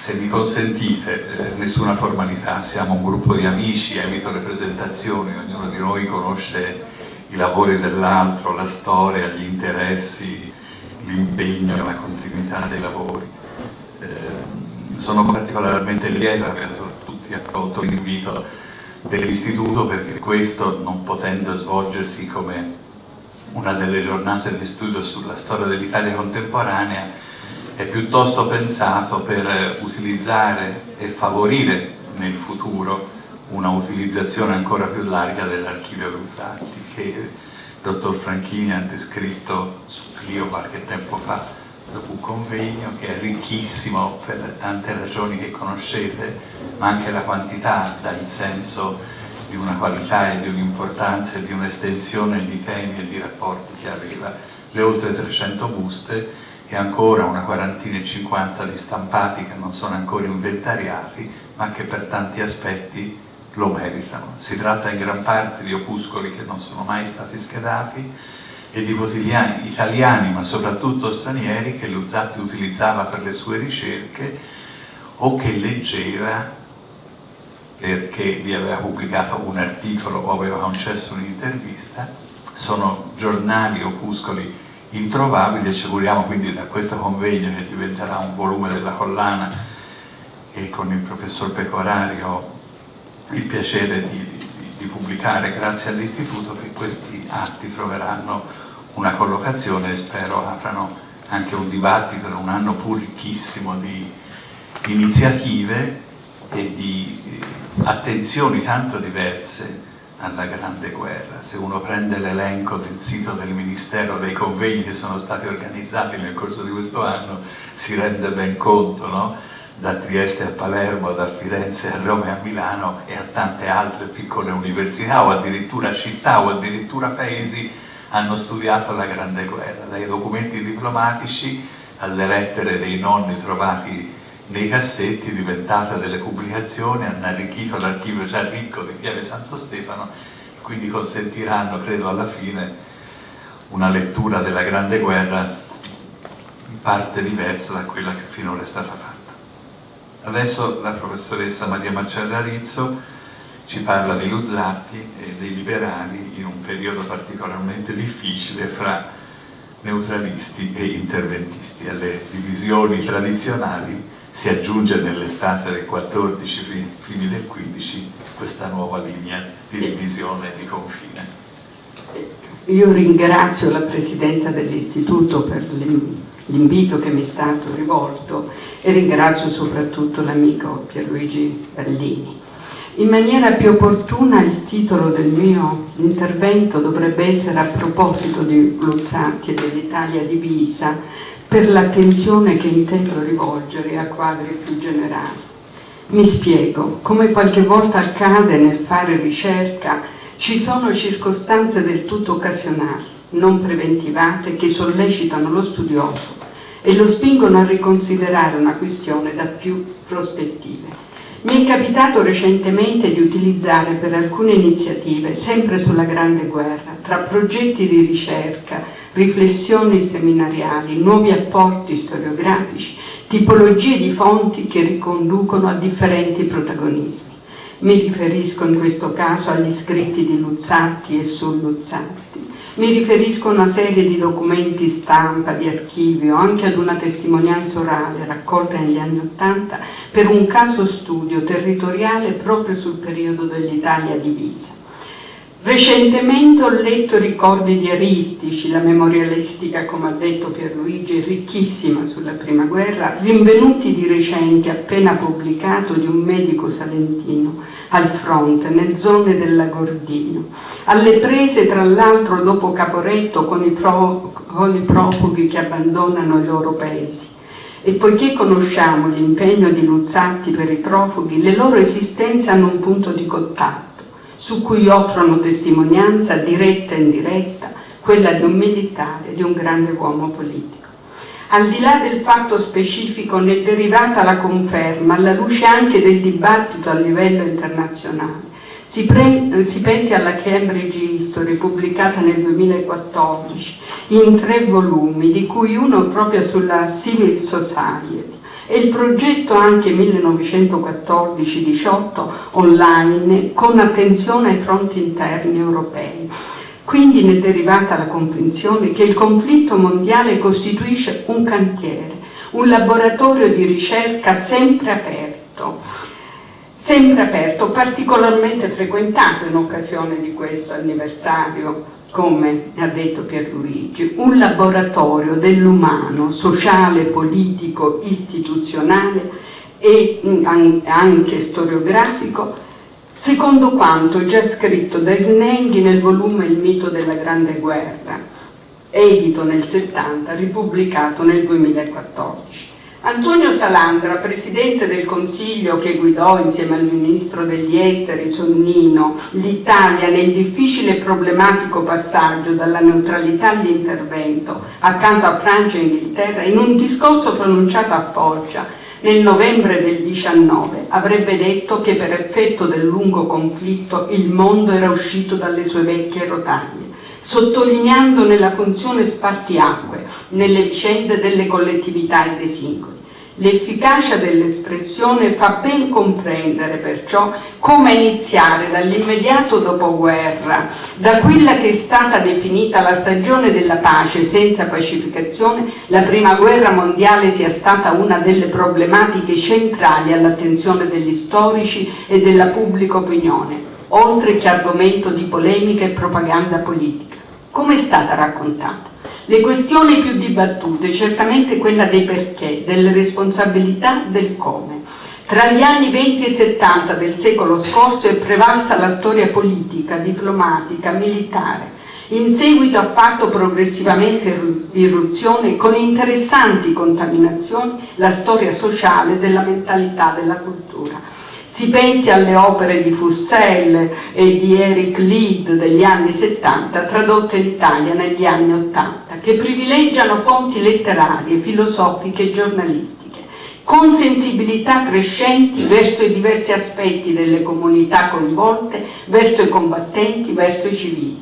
se mi consentite, nessuna formalità, siamo un gruppo di amici, evito le presentazioni, ognuno di noi conosce i lavori dell'altro, la storia, gli interessi, l'impegno e la continuità dei lavori. Sono particolarmente lieto che tutti accolto l'invito dell'istituto, perché questo, non potendo svolgersi come una delle giornate di studio sulla storia dell'Italia contemporanea, è piuttosto pensato per utilizzare e favorire nel futuro una utilizzazione ancora più larga dell'archivio Luzzatti, che il dottor Franchini ha descritto su Clio qualche tempo fa, dopo un convegno, che è ricchissimo per tante ragioni che conoscete, ma anche la quantità dà il senso di una qualità e di un'importanza e di un'estensione di temi e di rapporti che aveva. Le oltre 300 buste e ancora una quarantina e 50 di stampati che non sono ancora inventariati, ma che per tanti aspetti lo meritano. Si tratta in gran parte di opuscoli che non sono mai stati schedati e di quotidiani italiani, ma soprattutto stranieri, che Luzzatti utilizzava per le sue ricerche o che leggeva perché vi aveva pubblicato un articolo o aveva concesso un'intervista. Sono giornali, opuscoli introvabili, e ci auguriamo quindi da questo convegno, che diventerà un volume della collana che con il professor Pecorari ho il piacere di pubblicare grazie all'istituto, che questi atti troveranno una collocazione e spero aprano anche un dibattito in un anno pur ricchissimo di iniziative e di attenzioni tanto diverse alla Grande Guerra. Se uno prende l'elenco del sito del Ministero dei convegni che sono stati organizzati nel corso di questo anno, si rende ben conto, no? Da Trieste a Palermo, da Firenze a Roma e a Milano e a tante altre piccole università o addirittura città o addirittura paesi hanno studiato la Grande Guerra, dai documenti diplomatici alle lettere dei nonni trovati nei cassetti, diventate delle pubblicazioni, hanno arricchito l'archivio già ricco di Pieve Santo Stefano, e quindi consentiranno, credo, alla fine una lettura della Grande Guerra in parte diversa da quella che finora è stata fatta. Adesso la professoressa Maria Marcella Rizzo ci parla di Luzzatti e dei liberali in un periodo particolarmente difficile fra neutralisti e interventisti. Alle divisioni tradizionali si aggiunge nell'estate del 14, primi del 15, questa nuova linea di divisione e di confine. Io ringrazio la Presidenza dell'Istituto per l'invito che mi è stato rivolto e ringrazio soprattutto l'amico Pierluigi Ballini. In maniera più opportuna il titolo del mio intervento dovrebbe essere a proposito di Luzzatti e dell'Italia divisa, per l'attenzione che intendo rivolgere a quadri più generali. Mi spiego. Come qualche volta accade nel fare ricerca, ci sono circostanze del tutto occasionali, non preventivate, che sollecitano lo studioso e lo spingono a riconsiderare una questione da più prospettive. Mi è capitato recentemente di utilizzare per alcune iniziative, sempre sulla Grande Guerra, tra progetti di ricerca, riflessioni seminariali, nuovi apporti storiografici, tipologie di fonti che riconducono a differenti protagonismi. Mi riferisco in questo caso agli scritti di Luzzatti e su Luzzatti. Mi riferisco a una serie di documenti stampa, di archivio, anche ad una testimonianza orale raccolta negli anni '80 per un caso studio territoriale proprio sul periodo dell'Italia divisa. Recentemente ho letto ricordi diaristici, la memorialistica, come ha detto Pierluigi, ricchissima sulla Prima Guerra, rinvenuti di recente, appena pubblicato, di un medico salentino al fronte, nelle zone del Lagordino, alle prese tra l'altro dopo Caporetto con i profughi che abbandonano i loro paesi. E poiché conosciamo l'impegno di Luzzatti per i profughi, le loro esistenze hanno un punto di contatto, su cui offrono testimonianza diretta e indiretta, quella di un militare, di un grande uomo politico. Al di là del fatto specifico ne è derivata la conferma, alla luce anche del dibattito a livello internazionale. Si pensi alla Cambridge History, pubblicata nel 2014, in 3 volumi, di cui uno proprio sulla Civil Society, e il progetto anche 1914-18 online con attenzione ai fronti interni europei. Quindi ne è derivata la comprensione che il conflitto mondiale costituisce un cantiere, un laboratorio di ricerca sempre aperto, particolarmente frequentato in occasione di questo anniversario, come ha detto Pierluigi, un laboratorio dell'umano, sociale, politico, istituzionale e anche storiografico, secondo quanto già scritto da Snenghi nel volume Il mito della Grande Guerra, edito nel 70, ripubblicato nel 2014. Antonio Salandra, presidente del Consiglio che guidò insieme al ministro degli esteri Sonnino l'Italia nel difficile e problematico passaggio dalla neutralità all'intervento accanto a Francia e Inghilterra, in un discorso pronunciato a Foggia nel novembre del 19 avrebbe detto che per effetto del lungo conflitto il mondo era uscito dalle sue vecchie rotaie, sottolineandone la funzione spartiacque nelle vicende delle collettività e dei singoli. L'efficacia dell'espressione fa ben comprendere perciò come iniziare dall'immediato dopoguerra, da quella che è stata definita la stagione della pace senza pacificazione, la prima guerra mondiale sia stata una delle problematiche centrali all'attenzione degli storici e della pubblica opinione, oltre che argomento di polemica e propaganda politica. Come è stata raccontata? Le questioni più dibattute, certamente quella dei perché, delle responsabilità, del come. Tra gli anni 20 e 70 del secolo scorso è prevalsa la storia politica, diplomatica, militare. In seguito ha fatto progressivamente irruzione con interessanti contaminazioni la storia sociale della mentalità della cultura. Si pensi alle opere di Fussell e di Eric Lied degli anni 70, tradotte in Italia negli anni 80, che privilegiano fonti letterarie, filosofiche e giornalistiche, con sensibilità crescenti verso i diversi aspetti delle comunità coinvolte, verso i combattenti, verso i civili.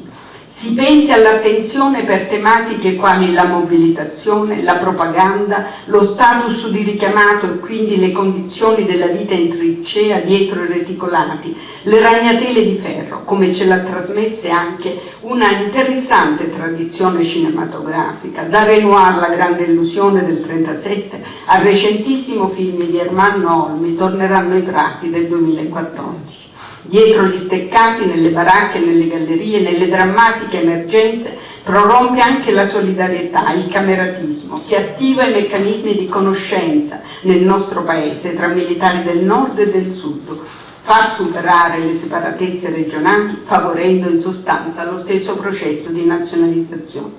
Si pensi all'attenzione per tematiche quali la mobilitazione, la propaganda, lo status di richiamato e quindi le condizioni della vita in trincea dietro i reticolati, le ragnatele di ferro, come ce l'ha trasmesse anche una interessante tradizione cinematografica, da Renoir La grande illusione del 1937 al recentissimo film di Ermanno Olmi, Torneranno i prati del 2014. Dietro gli steccati, nelle baracche, nelle gallerie, nelle drammatiche emergenze, prorompe anche la solidarietà, il cameratismo, che attiva i meccanismi di conoscenza nel nostro paese tra militari del nord e del sud, fa superare le separatezze regionali, favorendo in sostanza lo stesso processo di nazionalizzazione.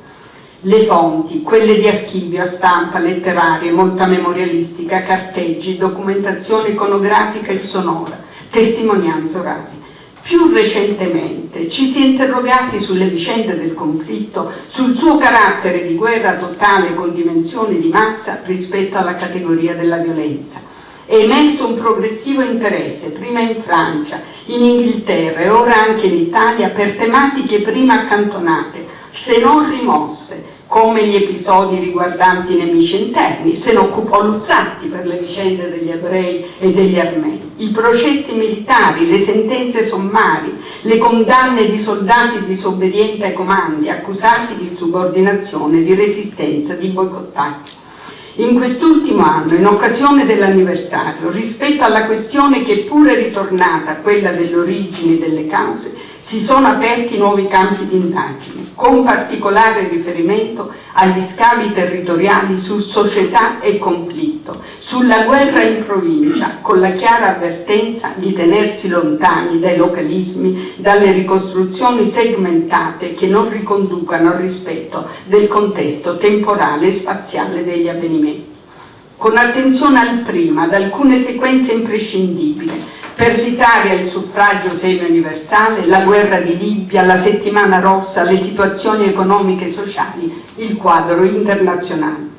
Le fonti, quelle di archivio, a stampa, letterarie, molta memorialistica, carteggi, documentazione iconografica e sonora, testimonianze orali. Più recentemente ci si è interrogati sulle vicende del conflitto, sul suo carattere di guerra totale con dimensioni di massa rispetto alla categoria della violenza. È emerso un progressivo interesse, prima in Francia, in Inghilterra e ora anche in Italia, per tematiche prima accantonate, se non rimosse, come gli episodi riguardanti i nemici interni. Se ne occupò Luzzatti per le vicende degli ebrei e degli armeni, i processi militari, le sentenze sommarie, le condanne di soldati disobbedienti ai comandi, accusati di insubordinazione, di resistenza, di boicottaggio. In quest'ultimo anno, in occasione dell'anniversario, rispetto alla questione che pure è ritornata, quella delle origini e delle cause, si sono aperti nuovi campi di indagine, con particolare riferimento agli scavi territoriali su società e conflitto, sulla guerra in provincia, con la chiara avvertenza di tenersi lontani dai localismi, dalle ricostruzioni segmentate che non riconducano al rispetto del contesto temporale e spaziale degli avvenimenti. Con attenzione al prima, ad alcune sequenze imprescindibili. Per l'Italia il suffragio semi-universale, la guerra di Libia, la settimana rossa, le situazioni economiche e sociali, il quadro internazionale.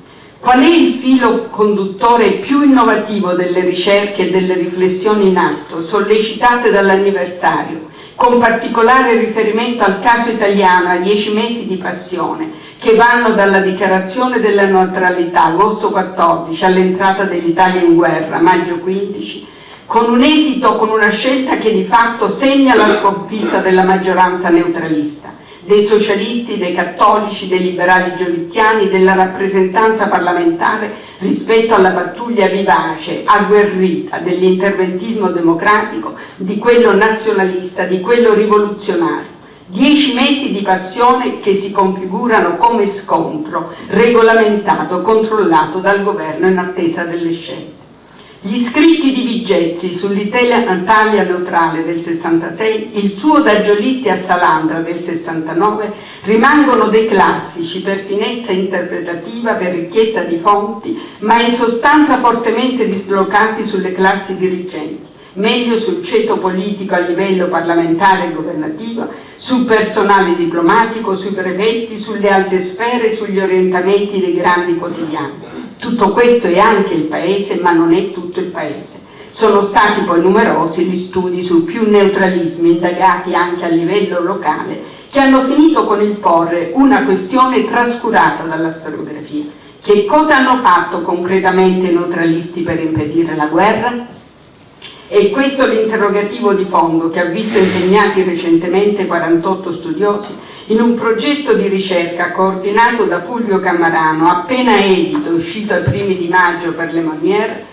Qual è il filo conduttore più innovativo delle ricerche e delle riflessioni in atto, sollecitate dall'anniversario? con particolare riferimento al caso italiano, ai 10 mesi di passione, che vanno dalla dichiarazione della neutralità, agosto 14, all'entrata dell'Italia in guerra, maggio 15, con un esito, con una scelta che di fatto segna la sconfitta della maggioranza neutralista, dei socialisti, dei cattolici, dei liberali giolittiani, della rappresentanza parlamentare rispetto alla pattuglia vivace, agguerrita dell'interventismo democratico, di quello nazionalista, di quello rivoluzionario. 10 mesi di passione che si configurano come scontro regolamentato, controllato dal governo in attesa delle scelte. Gli scritti di Vigezzi sull'Italia neutrale del 66, il suo da Giolitti a Salandra del 69, rimangono dei classici per finezza interpretativa, per ricchezza di fonti, ma in sostanza fortemente dislocati sulle classi dirigenti, meglio sul ceto politico a livello parlamentare e governativo, sul personale diplomatico, sui prefetti, sulle alte sfere, sugli orientamenti dei grandi quotidiani. Tutto questo è anche il Paese, ma non è tutto il Paese. Sono stati poi numerosi gli studi su più neutralismi indagati anche a livello locale, che hanno finito con il porre una questione trascurata dalla storiografia. Che cosa hanno fatto concretamente i neutralisti per impedire la guerra? E questo è l'interrogativo di fondo che ha visto impegnati recentemente 48 studiosi in un progetto di ricerca coordinato da Fulvio Cammarano, appena edito, uscito ai primi di maggio per Le Monnier,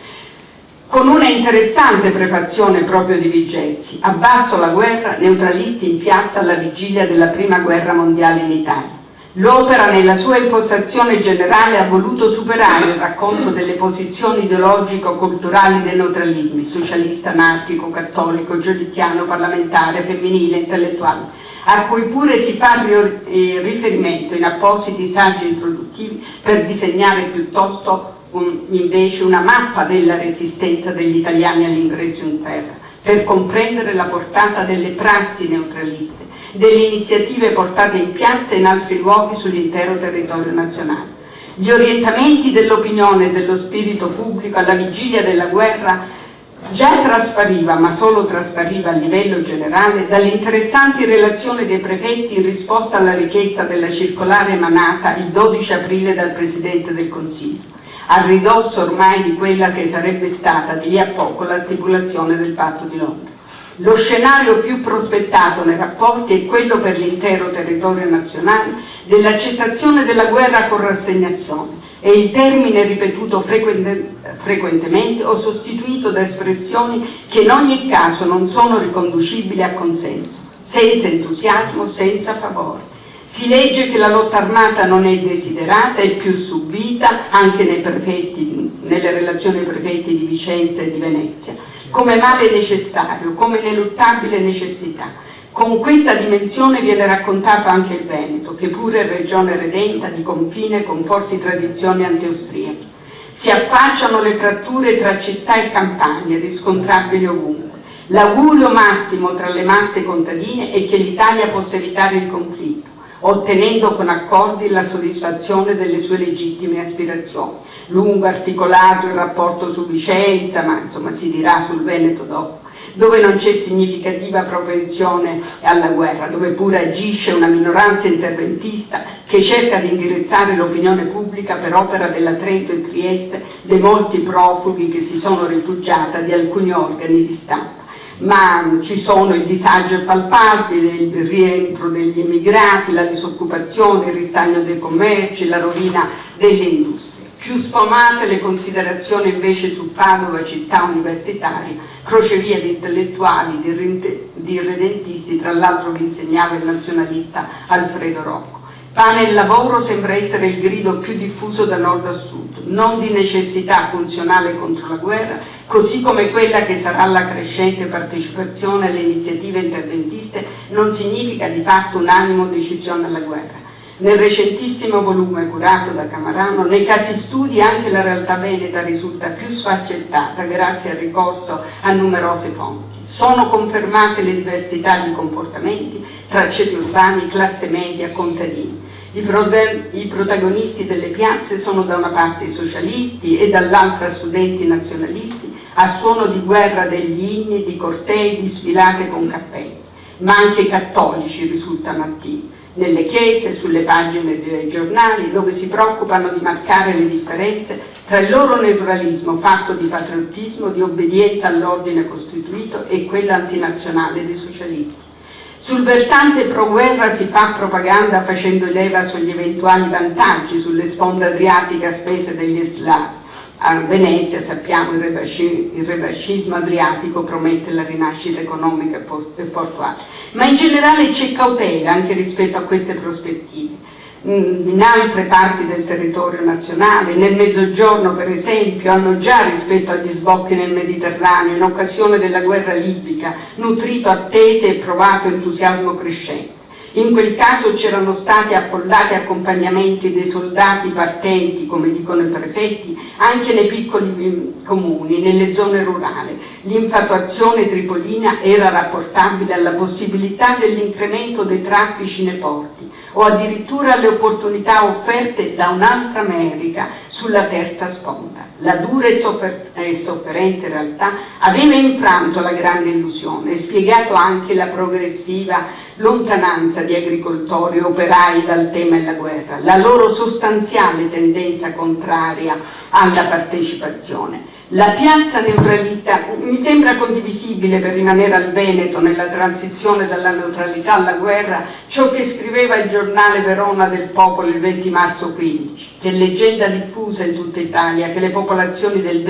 con una interessante prefazione proprio di Vigezzi: Abbasso la guerra, neutralisti in piazza alla vigilia della prima guerra mondiale in Italia. L'opera, nella sua impostazione generale, ha voluto superare il racconto delle posizioni ideologico-culturali dei neutralismi, socialista, anarchico, cattolico, giolittiano, parlamentare, femminile, intellettuale, a cui pure si fa riferimento in appositi saggi introduttivi per disegnare piuttosto invece una mappa della resistenza degli italiani all'ingresso in terra, per comprendere la portata delle prassi neutraliste, delle iniziative portate in piazza e in altri luoghi sull'intero territorio nazionale. Gli orientamenti dell'opinione e dello spirito pubblico alla vigilia della guerra già traspariva, ma solo traspariva a livello generale, dalle interessanti relazioni dei prefetti in risposta alla richiesta della circolare emanata il 12 aprile dal Presidente del Consiglio, a ridosso ormai di quella che sarebbe stata di lì a poco la stipulazione del Patto di Londra. Lo scenario più prospettato nei rapporti è quello per l'intero territorio nazionale dell'accettazione della guerra con rassegnazione, e il termine ripetuto frequentemente o sostituito da espressioni che in ogni caso non sono riconducibili a consenso, senza entusiasmo, senza favore. Si legge che la lotta armata non è desiderata, è più subita, anche nelle relazioni ai prefetti di Vicenza e di Venezia, come male necessario, come ineluttabile necessità. Con questa dimensione viene raccontato anche il Veneto, che pure è regione redenta di confine con forti tradizioni anti-austriache. Si affacciano le fratture tra città e campagna, riscontrabili ovunque. L'augurio massimo tra le masse contadine è che l'Italia possa evitare il conflitto, ottenendo con accordi la soddisfazione delle sue legittime aspirazioni. Lungo, articolato il rapporto su Vicenza, ma insomma si dirà sul Veneto dopo, dove non c'è significativa propensione alla guerra, dove pure agisce una minoranza interventista che cerca di indirizzare l'opinione pubblica per opera della Trento e Trieste, dei molti profughi che si sono rifugiati, di alcuni organi di stampa. Ma ci sono il disagio palpabile, il rientro degli emigrati, la disoccupazione, il ristagno dei commerci, la rovina delle industrie. Più sfumate le considerazioni invece su Padova, città universitaria, crocevia di intellettuali, di irredentisti, tra l'altro vi insegnava il nazionalista Alfredo Rocco. Pane e lavoro sembra essere il grido più diffuso da nord a sud, non di necessità funzionale contro la guerra, così come quella che sarà la crescente partecipazione alle iniziative interventiste non significa di fatto unanimo decisione alla guerra. Nel recentissimo volume curato da Cammarano, nei casi studi anche la realtà veneta risulta più sfaccettata grazie al ricorso a numerose fonti. Sono confermate le diversità di comportamenti tra ceti urbani, classe media, contadini. I protagonisti delle piazze sono da una parte i socialisti e dall'altra studenti nazionalisti, a suono di guerra degli inni, di cortei, di sfilate con cappelli. ma anche i cattolici risultano attivi, nelle chiese, sulle pagine dei giornali, dove si preoccupano di marcare le differenze tra il loro neutralismo fatto di patriottismo, di obbedienza all'ordine costituito e quello antinazionale dei socialisti. Sul versante pro-guerra si fa propaganda facendo leva sugli eventuali vantaggi sulle sponde adriatiche a spese degli slavi. A Venezia, sappiamo, il revanscismo adriatico promette la rinascita economica e portuale. Ma in generale c'è cautela anche rispetto a queste prospettive. In altre parti del territorio nazionale, nel Mezzogiorno per esempio, hanno già rispetto agli sbocchi nel Mediterraneo, in occasione della guerra libica, nutrito attese e provato entusiasmo crescente. In quel caso c'erano stati affollati accompagnamenti dei soldati partenti, come dicono i prefetti, anche nei piccoli comuni, nelle zone rurali. L'infatuazione tripolina era rapportabile alla possibilità dell'incremento dei traffici nei porti o addirittura alle opportunità offerte da un'altra America sulla terza sponda. La dura e sofferente realtà aveva infranto la grande illusione e spiegato anche la progressiva lontananza di agricoltori e operai dal tema della guerra, la loro sostanziale tendenza contraria alla partecipazione. La piazza neutralista mi sembra condivisibile per rimanere al Veneto nella transizione dalla neutralità alla guerra ciò che scriveva il giornale Verona del Popolo il 20 marzo 15, che è leggenda diffusa in tutta Italia, che le popolazioni del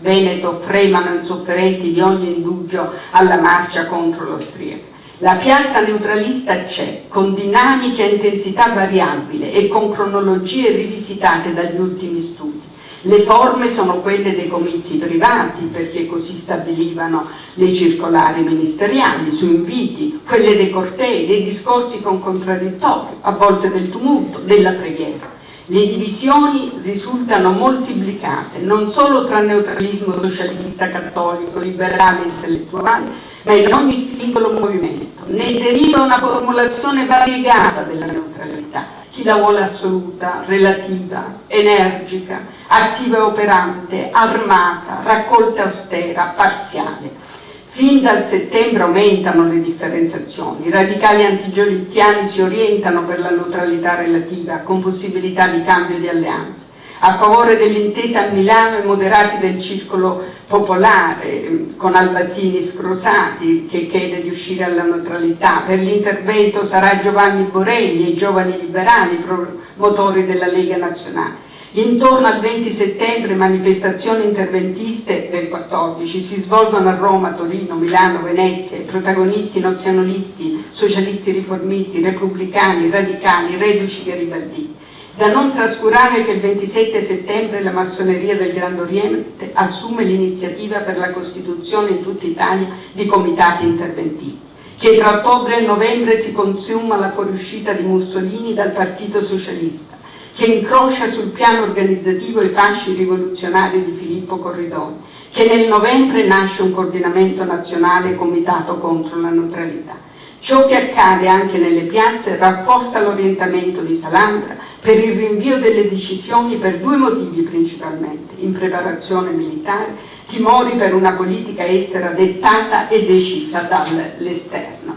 Veneto fremano insofferenti di ogni indugio alla marcia contro l'austriaco. La piazza neutralista c'è, con dinamica e intensità variabile e con cronologie rivisitate dagli ultimi studi. Le forme sono quelle dei comizi privati, perché così stabilivano le circolari ministeriali, su inviti, quelle dei cortei, dei discorsi con contraddittorio, a volte del tumulto, della preghiera. Le divisioni risultano moltiplicate, non solo tra neutralismo socialista, cattolico, liberale, intellettuale, ma in ogni singolo movimento. Ne deriva una formulazione variegata della neutralità. Chi la vuole assoluta, relativa, energica, attiva e operante, armata, raccolta austera, parziale. Fin dal settembre aumentano le differenziazioni, i radicali antigiolittiani si orientano per la neutralità relativa, con possibilità di cambio di alleanze. A favore dell'intesa a Milano i moderati del circolo popolare, con Albasini scrosati, che chiede di uscire alla neutralità. Per l'intervento sarà Giovanni Borelli e i giovani liberali, promotori della Lega Nazionale. Intorno al 20 settembre manifestazioni interventiste del 14 si svolgono a Roma, Torino, Milano, Venezia. I protagonisti nazionalisti, socialisti riformisti, repubblicani, radicali, reduci garibaldini. Da non trascurare che il 27 settembre la massoneria del Grande Oriente assume l'iniziativa per la costituzione in tutta Italia di comitati interventisti, che tra ottobre e novembre si consuma la fuoriuscita di Mussolini dal Partito Socialista, che incrocia sul piano organizzativo i fasci rivoluzionari di Filippo Corridoni, che nel novembre nasce un coordinamento nazionale comitato contro la neutralità. Ciò che accade anche nelle piazze rafforza l'orientamento di Salandra per il rinvio delle decisioni per due motivi principalmente: impreparazione militare, timori per una politica estera dettata e decisa dall'esterno.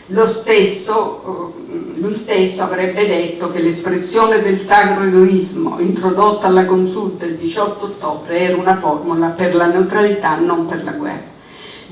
Lui stesso avrebbe detto che l'espressione del sacro egoismo introdotta alla consulta il 18 ottobre era una formula per la neutralità, non per la guerra.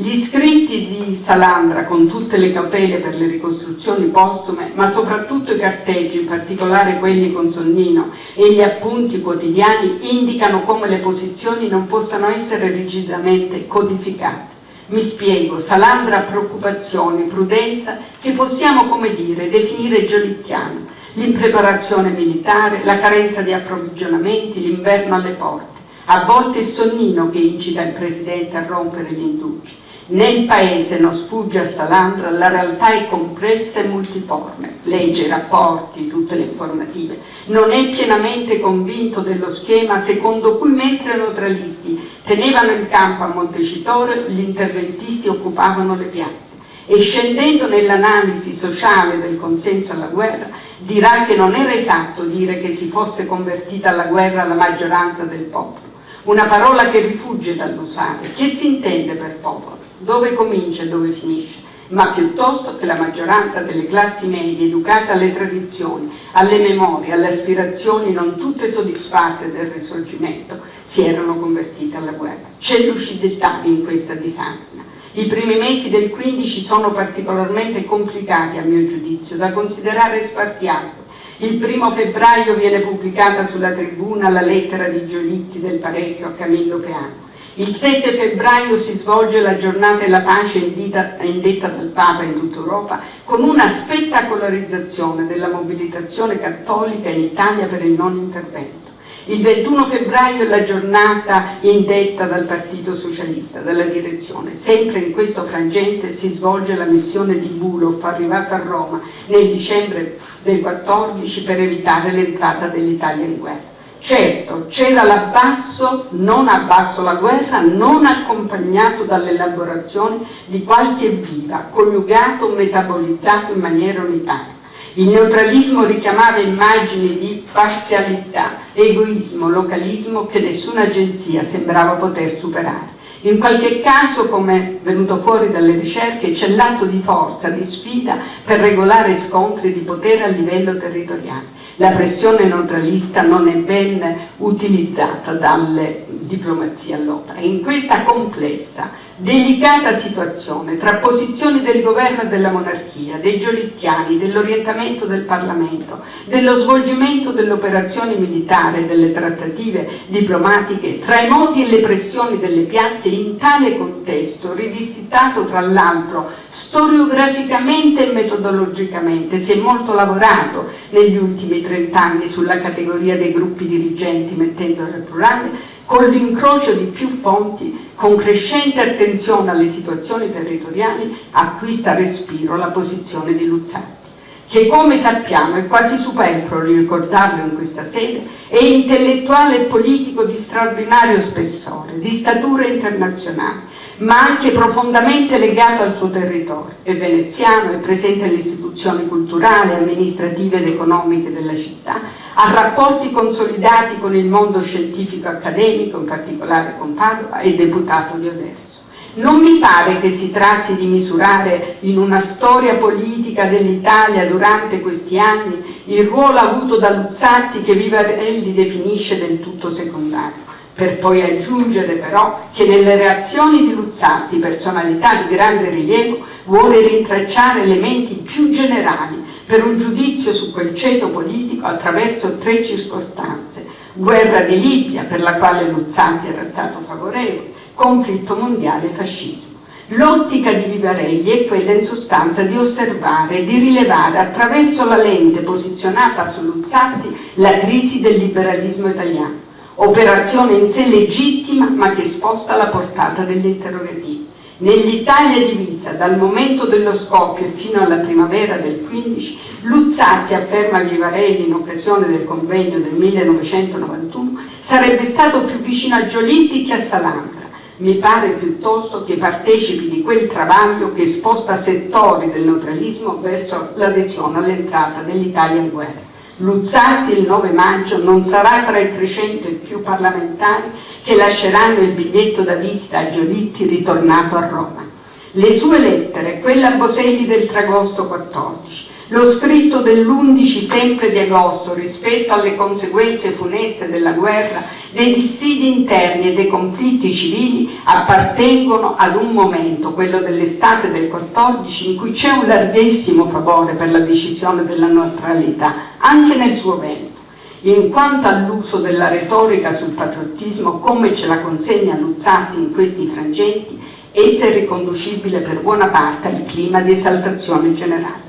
Gli scritti di Salandra, con tutte le cautele per le ricostruzioni postume, ma soprattutto i carteggi, in particolare quelli con Sonnino, e gli appunti quotidiani, indicano come le posizioni non possano essere rigidamente codificate. Mi spiego: Salandra ha preoccupazioni, prudenza, che possiamo, come dire, definire giolittiana. L'impreparazione militare, la carenza di approvvigionamenti, l'inverno alle porte. A volte è Sonnino che incita il Presidente a rompere gli indugi. Nel paese, non sfugge a Salandra, la realtà è complessa e multiforme. Legge i rapporti, tutte le informative. Non è pienamente convinto dello schema secondo cui, mentre i neutralisti tenevano il campo a Montecitorio, gli interventisti occupavano le piazze. E scendendo nell'analisi sociale del consenso alla guerra, dirà che non era esatto dire che si fosse convertita alla guerra la maggioranza del popolo. Una parola che rifugge dall'usare. Che si intende per popolo? Dove comincia e dove finisce? ma piuttosto che la maggioranza delle classi medie educate alle tradizioni, alle memorie, alle aspirazioni non tutte soddisfatte del Risorgimento si erano convertite alla guerra. C'è lucidità in questa disamina. I primi mesi del 15 sono particolarmente complicati a mio giudizio, da considerare spartiacque. Il 1 febbraio viene pubblicata sulla Tribuna la lettera di Giolitti del Parecchio a Camillo Peano. Il 7 febbraio si svolge la giornata della pace indetta dal Papa in tutta Europa, con una spettacolarizzazione della mobilitazione cattolica in Italia per il non intervento. Il 21 febbraio è la giornata indetta dal Partito Socialista, dalla direzione. Sempre in questo frangente si svolge la missione di Bulow, arrivata a Roma nel dicembre del 14 per evitare l'entrata dell'Italia in guerra. Certo, c'era l'abbasso, non abbasso la guerra, non accompagnato dall'elaborazione di qualche evviva, coniugato, metabolizzato in maniera unitaria. Il neutralismo richiamava immagini di parzialità, egoismo, localismo che nessuna agenzia sembrava poter superare. In qualche caso, come è venuto fuori dalle ricerche, c'è l'atto di forza, di sfida per regolare scontri di potere a livello territoriale. La pressione neutralista non è ben utilizzata dalle diplomazie all'opera. In questa complessa, delicata situazione tra posizioni del governo e della monarchia, dei giolittiani, dell'orientamento del Parlamento, dello svolgimento delle operazioni militari e delle trattative diplomatiche, tra i modi e le pressioni delle piazze, in tale contesto, rivisitato tra l'altro storiograficamente e metodologicamente, si è molto lavorato negli ultimi 30 anni sulla categoria dei gruppi dirigenti, mettendola al plurale, con l'incrocio di più fonti, con crescente attenzione alle situazioni territoriali, acquista respiro la posizione di Luzzatti, che come sappiamo, è quasi superfluo ricordarlo in questa sede, è intellettuale e politico di straordinario spessore, di statura internazionale, ma anche profondamente legato al suo territorio. È veneziano, è presente alle istituzioni culturali, amministrative ed economiche della città, ha rapporti consolidati con il mondo scientifico accademico, in particolare con Padova, è deputato di Oderzo. Non mi pare che si tratti di misurare in una storia politica dell'Italia durante questi anni il ruolo avuto da Luzzatti, che Vivarelli definisce del tutto secondario, per poi aggiungere però che nelle reazioni di Luzzatti, personalità di grande rilievo, vuole rintracciare elementi più generali per un giudizio su quel ceto politico attraverso 3 circostanze: guerra di Libia, per la quale Luzzatti era stato favorevole, conflitto mondiale e fascismo. L'ottica di Vivarelli è quella in sostanza di osservare e di rilevare attraverso la lente posizionata su Luzzatti la crisi del liberalismo italiano, operazione in sé legittima ma che sposta la portata degli interrogativi. Nell'Italia divisa dal momento dello scoppio e fino alla primavera del 15, Luzzatti, afferma Vivarelli in occasione del convegno del 1991, sarebbe stato più vicino a Giolitti che a Salandra. Mi pare piuttosto che partecipi di quel travaglio che sposta settori del neutralismo verso l'adesione all'entrata dell'Italia in guerra. Luzzatti il 9 maggio non sarà tra i 300 e più parlamentari che lasceranno il biglietto da visita a Giolitti ritornato a Roma. Le sue lettere, quella a Boselli del 3 agosto 14, lo scritto dell'11 sempre di agosto rispetto alle conseguenze funeste della guerra, dei dissidi interni e dei conflitti civili, appartengono ad un momento, quello dell'estate del 14, in cui c'è un larghissimo favore per la decisione della neutralità, anche nel suo vento. In quanto all'uso della retorica sul patriottismo, come ce la consegna Luzzatti in questi frangenti, essa è riconducibile per buona parte al clima di esaltazione generale.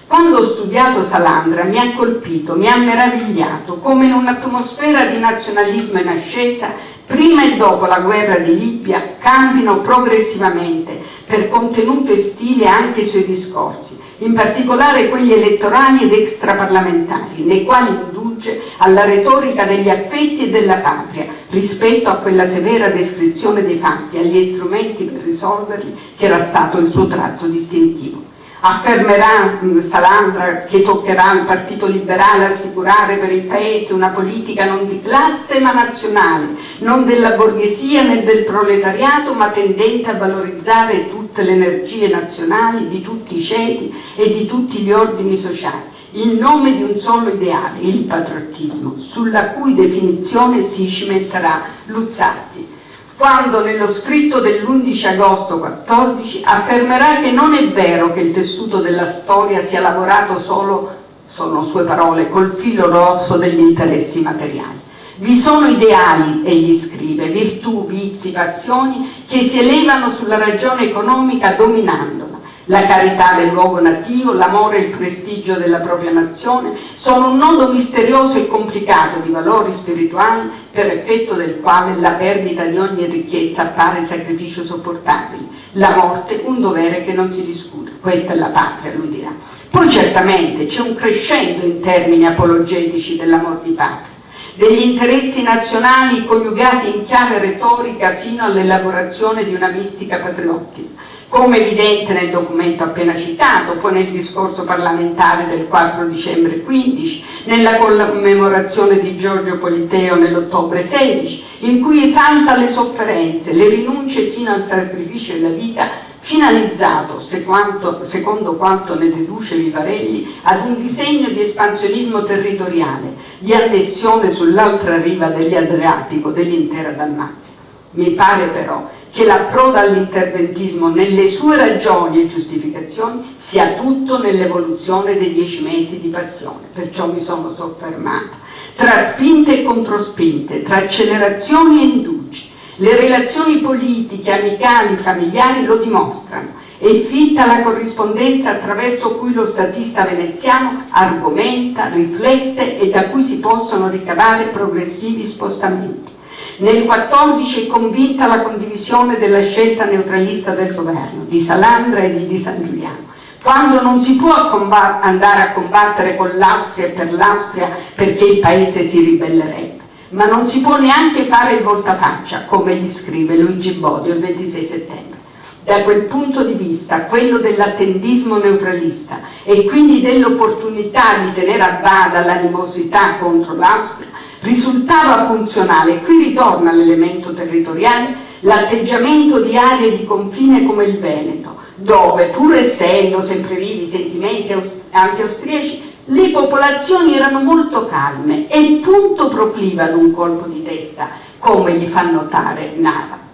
Quando ho studiato Salandra mi ha colpito, mi ha meravigliato come in un'atmosfera di nazionalismo in ascesa, prima e dopo la guerra di Libia, cambino progressivamente per contenuto e stile anche i suoi discorsi, in particolare quelli elettorali ed extraparlamentari, nei quali induce alla retorica degli affetti e della patria, rispetto a quella severa descrizione dei fatti, agli strumenti per risolverli, che era stato il suo tratto distintivo. Affermerà Salandra che toccherà al Partito Liberale assicurare per il Paese una politica non di classe ma nazionale, non della borghesia né del proletariato, ma tendente a valorizzare tutte le energie nazionali di tutti i ceti e di tutti gli ordini sociali, in nome di un solo ideale, il patriottismo, sulla cui definizione si cimenterà Luzzatti, quando nello scritto dell'11 agosto 14 affermerà che non è vero che il tessuto della storia sia lavorato solo, sono sue parole, col filo rosso degli interessi materiali. Vi sono ideali, egli scrive, virtù, vizi, passioni che si elevano sulla ragione economica dominandola. La carità del luogo nativo, l'amore e il prestigio della propria nazione sono un nodo misterioso e complicato di valori spirituali per effetto del quale la perdita di ogni ricchezza appare sacrificio sopportabile, la morte un dovere che non si discute. Questa è la patria, lui dirà. Poi certamente c'è un crescendo in termini apologetici dell'amor di patria, degli interessi nazionali coniugati in chiave retorica fino all'elaborazione di una mistica patriottica, come evidente nel documento appena citato, poi nel discorso parlamentare del 4 dicembre 15, nella commemorazione di Giorgio Politeo nell'ottobre 16, in cui esalta le sofferenze, le rinunce sino al sacrificio della vita, finalizzato, secondo quanto ne deduce Vivarelli, ad un disegno di espansionismo territoriale, di annessione sull'altra riva dell'Adriatico dell'intera Dalmazia. Mi pare però che l'approdo all'interventismo nelle sue ragioni e giustificazioni sia tutto nell'evoluzione dei 10 mesi di passione, perciò mi sono soffermata, tra spinte e controspinte, tra accelerazioni e indugi. Le relazioni politiche, amicali, familiari lo dimostrano. È fitta la corrispondenza attraverso cui lo statista veneziano argomenta, riflette e da cui si possono ricavare progressivi spostamenti. Nel 14 è convinta la condivisione della scelta neutralista del governo, di Salandra e di San Giuliano. Quando non si può andare a combattere con l'Austria e per l'Austria perché il paese si ribellerebbe, ma non si può neanche fare il voltafaccia, come gli scrive Luigi Bodio il 26 settembre. Da quel punto di vista, quello dell'attendismo neutralista e quindi dell'opportunità di tenere a bada l'animosità contro l'Austria, risultava funzionale. Qui ritorna l'elemento territoriale, l'atteggiamento di aree di confine come il Veneto, dove, pur essendo sempre vivi i sentimenti anti-austriaci, le popolazioni erano molto calme e punto proclive ad un colpo di testa, come gli fa notare Nava.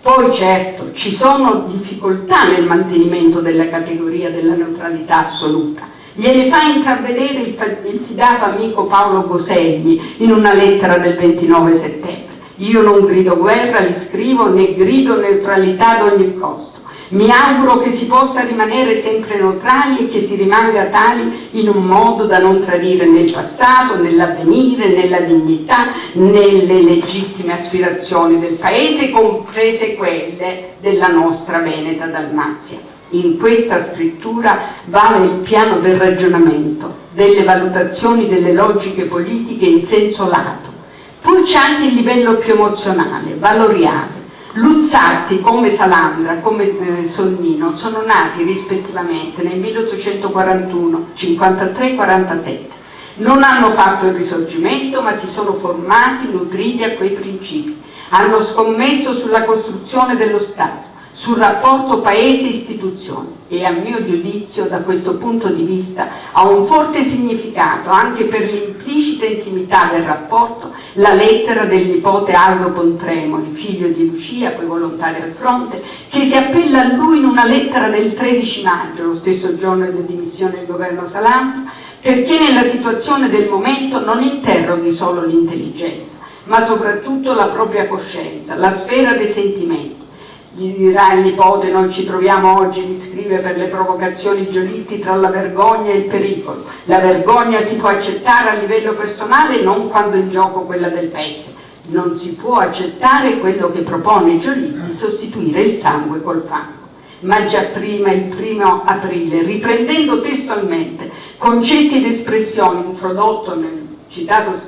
Poi certo ci sono difficoltà nel mantenimento della categoria della neutralità assoluta. Gliene fa intravedere il fidato amico Paolo Boselli in una lettera del 29 settembre. Io non grido guerra, gli scrivo, né grido neutralità ad ogni costo. Mi auguro che si possa rimanere sempre neutrali e che si rimanga tali in un modo da non tradire né il passato, né l'avvenire, né la dignità, né le legittime aspirazioni del Paese, comprese quelle della nostra Veneta Dalmazia. In questa scrittura vale il piano del ragionamento, delle valutazioni delle logiche politiche in senso lato. Poi c'è anche il livello più emozionale, valoriale. Luzzatti, come Salandra, come Sonnino, sono nati rispettivamente nel 1841, 53 e 47. Non hanno fatto il risorgimento, ma si sono formati, nutriti a quei principi. Hanno scommesso sulla costruzione dello Stato, sul rapporto paese-istituzioni e a mio giudizio da questo punto di vista ha un forte significato anche per l'implicita intimità del rapporto la lettera del nipote Aldo Pontremoli, figlio di Lucia, poi volontario al fronte, che si appella a lui in una lettera del 13 maggio, lo stesso giorno delle dimissioni del governo Salandra, perché nella situazione del momento non interroghi solo l'intelligenza, ma soprattutto la propria coscienza, la sfera dei sentimenti. Gli dirà il nipote: non ci troviamo oggi, gli scrive, per le provocazioni giolitti tra la vergogna e il pericolo. La vergogna si può accettare a livello personale, non quando in gioco quella del paese. Non si può accettare quello che propone Giolitti, sostituire il sangue col fango. Ma già prima, il 1° aprile, riprendendo testualmente concetti ed espressioni introdotto nel citato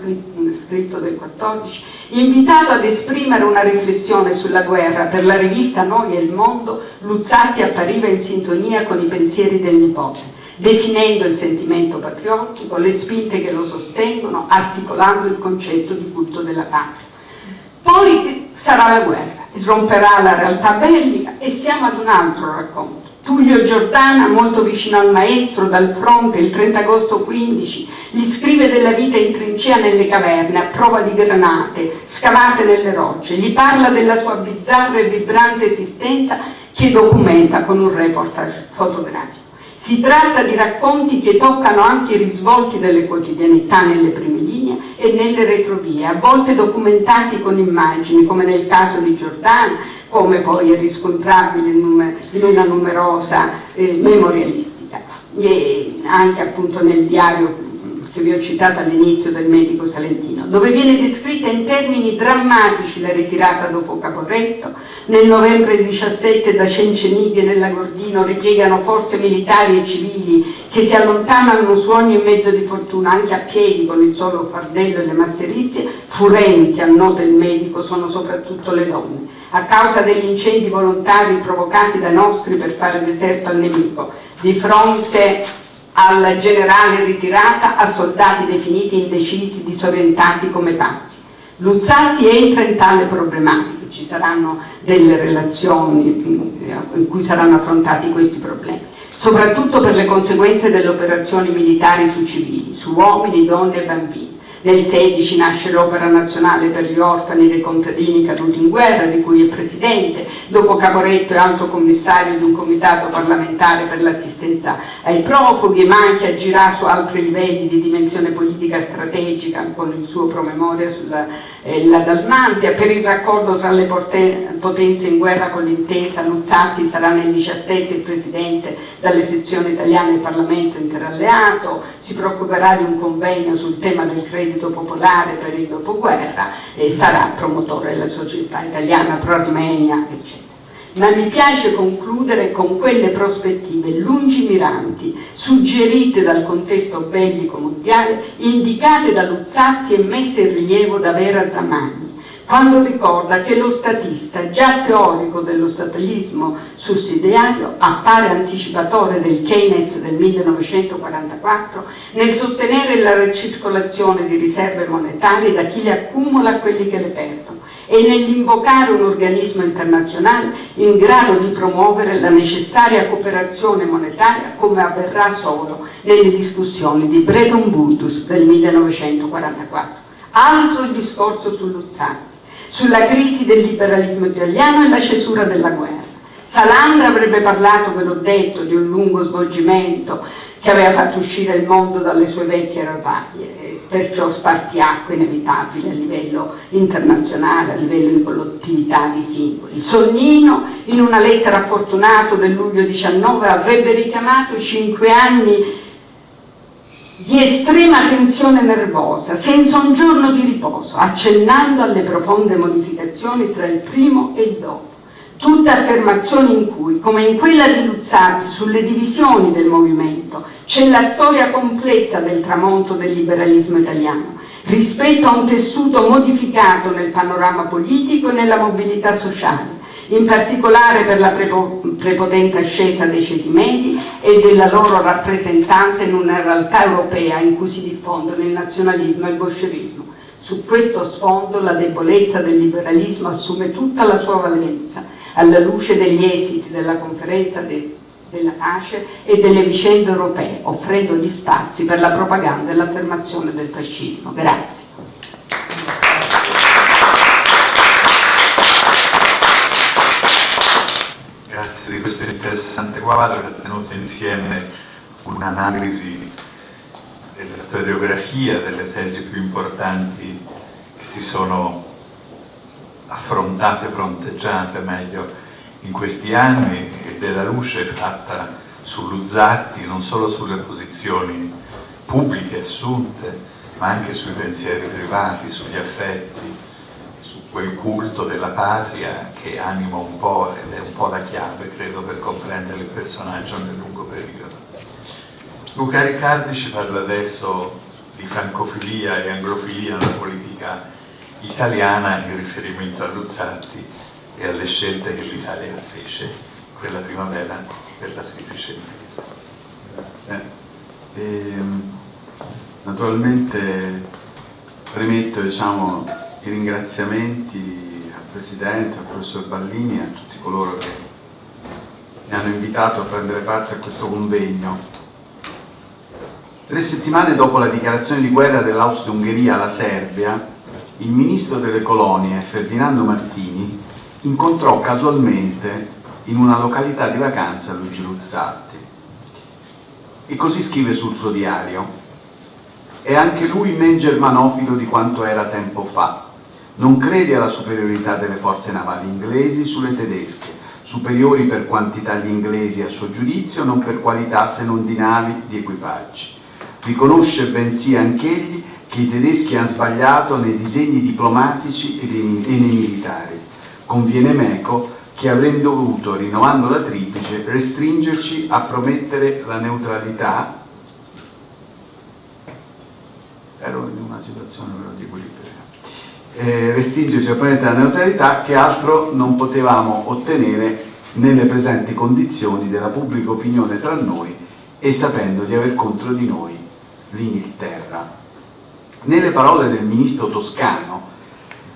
scritto del 14, invitato ad esprimere una riflessione sulla guerra per la rivista Noi e il Mondo, Luzzatti appariva in sintonia con i pensieri del nipote, definendo il sentimento patriottico, le spinte che lo sostengono, articolando il concetto di culto della patria. Poi sarà la guerra, irromperà la realtà bellica e siamo ad un altro racconto. Tullio Giordana, molto vicino al maestro, dal fronte il 30 agosto 15, gli scrive della vita in trincea nelle caverne, a prova di granate, scavate nelle rocce. Gli parla della sua bizzarra e vibrante esistenza che documenta con un reportage fotografico. Si tratta di racconti che toccano anche i risvolti delle quotidianità nelle prime linee e nelle retrovie, a volte documentati con immagini, come nel caso di Giordana, come poi è riscontrabile in una numerosa memorialistica, e anche appunto nel diario che vi ho citato all'inizio del medico salentino, dove viene descritta in termini drammatici la ritirata dopo Caporetto. Nel novembre 17 da Cencenighe nella Gordino ripiegano forze militari e civili che si allontanano su ogni mezzo di fortuna, anche a piedi con il solo fardello e le masserizie. Furenti, annota il medico, sono soprattutto le donne, a causa degli incendi volontari provocati dai nostri per fare deserto al nemico, di fronte alla generale ritirata, a soldati definiti indecisi, disorientati come pazzi. Luzzatti entra in tale problematica, ci saranno delle relazioni in cui saranno affrontati questi problemi, soprattutto per le conseguenze delle operazioni militari su civili, su uomini, donne e bambini. Nel 16 nasce l'Opera Nazionale per gli orfani dei contadini caduti in guerra, di cui è presidente. Dopo Caporetto è alto commissario di un comitato parlamentare per l'assistenza ai profughi, ma anche agirà su altri livelli di dimensione politica strategica con il suo promemoria sulla Dalmazia. Per il raccordo tra le potenze in guerra con l'intesa, Luzzatti sarà nel 17 il presidente delle sezioni italiane del Parlamento interalleato, si preoccuperà di un convegno sul tema del credito popolare per il dopoguerra e sarà promotore della società italiana pro-Armenia, eccetera. Ma mi piace concludere con quelle prospettive lungimiranti, suggerite dal contesto bellico mondiale, indicate da Luzzatti e messe in rilievo da Vera Zamagni, quando ricorda che lo statista, già teorico dello statalismo sussidiario, appare anticipatore del Keynes del 1944 nel sostenere la ricircolazione di riserve monetarie da chi le accumula a quelli che le perdono e nell'invocare un organismo internazionale in grado di promuovere la necessaria cooperazione monetaria, come avverrà solo nelle discussioni di Bretton Woods del 1944. Altro il discorso su Luzzatti, sulla crisi del liberalismo italiano e la cesura della guerra. Salandra avrebbe parlato, ve l'ho detto, di un lungo svolgimento che aveva fatto uscire il mondo dalle sue vecchie rapaglie, e perciò spartiacque inevitabile a livello internazionale, a livello di collettività di singoli. Sonnino, in una lettera a Fortunato del luglio 19, avrebbe richiamato 5 anni di estrema tensione nervosa, senza un giorno di riposo, accennando alle profonde modificazioni tra il primo e il dopo. Tutte affermazioni in cui, come in quella di Luzzatti sulle divisioni del movimento, c'è la storia complessa del tramonto del liberalismo italiano, rispetto a un tessuto modificato nel panorama politico e nella mobilità sociale, in particolare per la prepotente ascesa dei ceti medi e della loro rappresentanza in una realtà europea in cui si diffondono il nazionalismo e il bolscevismo. Su questo sfondo la debolezza del liberalismo assume tutta la sua valenza, alla luce degli esiti della conferenza della pace e delle vicende europee, offrendo gli spazi per la propaganda e l'affermazione del fascismo. Grazie. Grazie di questo interessante quadro che ha tenuto insieme un'analisi della storiografia, delle tesi più importanti che si sono affrontate, fronteggiate meglio in questi anni, e della luce fatta su Luzzatti, non solo sulle posizioni pubbliche assunte, ma anche sui pensieri privati, sugli affetti, su quel culto della patria che anima un po' ed è un po' la chiave, credo, per comprendere il personaggio nel lungo periodo. Luca Riccardi ci parla adesso di francofilia e anglofilia nella politica italiana in riferimento a Luzzatti e alle scelte che l'Italia fece quella primavera per la tredicesima. Grazie. Naturalmente premetto i ringraziamenti al Presidente, al Professor Ballini e a tutti coloro che mi hanno invitato a prendere parte a questo convegno. 3 settimane dopo la dichiarazione di guerra dell'Austria-Ungheria alla Serbia, il ministro delle colonie, Ferdinando Martini, incontrò casualmente in una località di vacanza Luigi Luzzatti. E così scrive sul suo diario: «È anche lui men germanofilo di quanto era tempo fa. Non crede alla superiorità delle forze navali inglesi sulle tedesche, superiori per quantità gli inglesi a suo giudizio, non per qualità se non di navi, di equipaggi. Riconosce bensì anch'egli che i tedeschi hanno sbagliato nei disegni diplomatici e nei militari. Conviene meco che avremmo dovuto, rinnovando la triplice, restringerci a promettere la neutralità». Ero in una situazione però di equilibrio. Restringerci a promettere la neutralità che altro non potevamo ottenere nelle presenti condizioni della pubblica opinione tra noi e sapendo di aver contro di noi l'Inghilterra. Nelle parole del ministro toscano,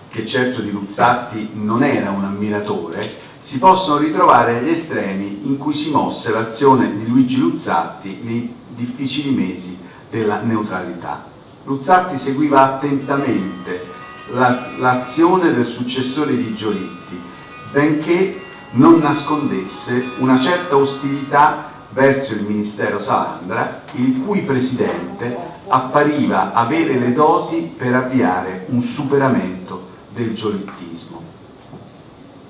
che certo di Luzzatti non era un ammiratore, si possono ritrovare gli estremi in cui si mosse l'azione di Luigi Luzzatti nei difficili mesi della neutralità. Luzzatti seguiva attentamente l'azione del successore di Giolitti, benché non nascondesse una certa ostilità verso il Ministero Salandra, il cui presidente appariva avere le doti per avviare un superamento del giolittismo.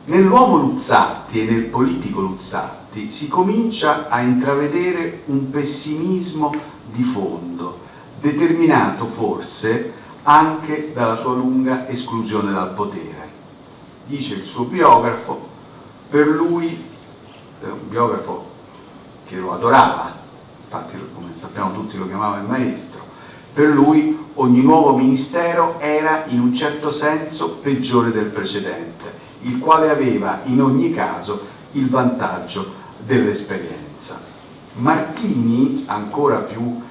Nell'uomo Luzzatti e nel politico Luzzatti si comincia a intravedere un pessimismo di fondo, determinato forse anche dalla sua lunga esclusione dal potere. Dice il suo biografo, per lui, un biografo che lo adorava, infatti come sappiamo tutti lo chiamava il maestro, per lui ogni nuovo ministero era in un certo senso peggiore del precedente, il quale aveva in ogni caso il vantaggio dell'esperienza. Martini, ancora più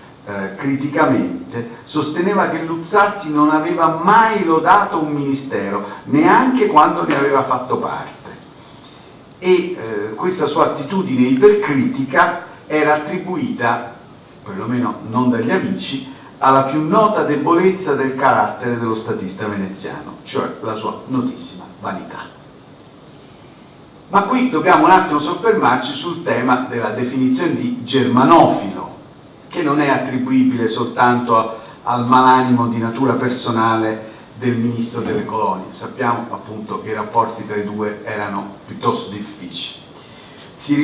criticamente, sosteneva che Luzzatti non aveva mai lodato un ministero, neanche quando ne aveva fatto parte. E questa sua attitudine ipercritica era attribuita, perlomeno non dagli amici, alla più nota debolezza del carattere dello statista veneziano, cioè la sua notissima vanità. Ma qui dobbiamo un attimo soffermarci sul tema della definizione di germanofilo, che non è attribuibile soltanto al malanimo di natura personale del ministro delle colonie. Sappiamo appunto che i rapporti tra i due erano piuttosto difficili. Si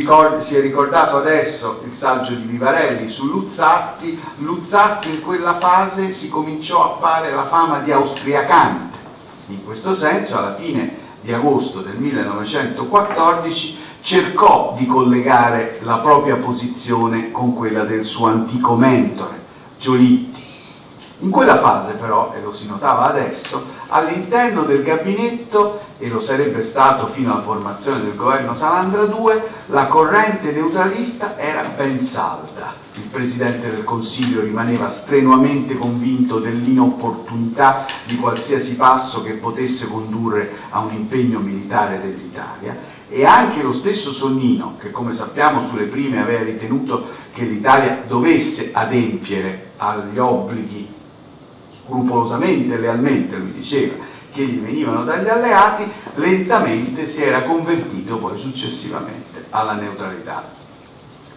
è ricordato adesso il saggio di Vivarelli su Luzzatti. Luzzatti in quella fase si cominciò a fare la fama di austriacante. In questo senso, alla fine di agosto del 1914, cercò di collegare la propria posizione con quella del suo antico mentore, Giolitti. In quella fase però, e lo si notava adesso, all'interno del gabinetto, e lo sarebbe stato fino alla formazione del governo Salandra II, la corrente neutralista era ben salda. Il Presidente del Consiglio rimaneva strenuamente convinto dell'inopportunità di qualsiasi passo che potesse condurre a un impegno militare dell'Italia, e anche lo stesso Sonnino, che come sappiamo sulle prime aveva ritenuto che l'Italia dovesse adempiere agli obblighi scrupolosamente e lealmente, lui diceva, che gli venivano dagli alleati, lentamente si era convertito poi successivamente alla neutralità.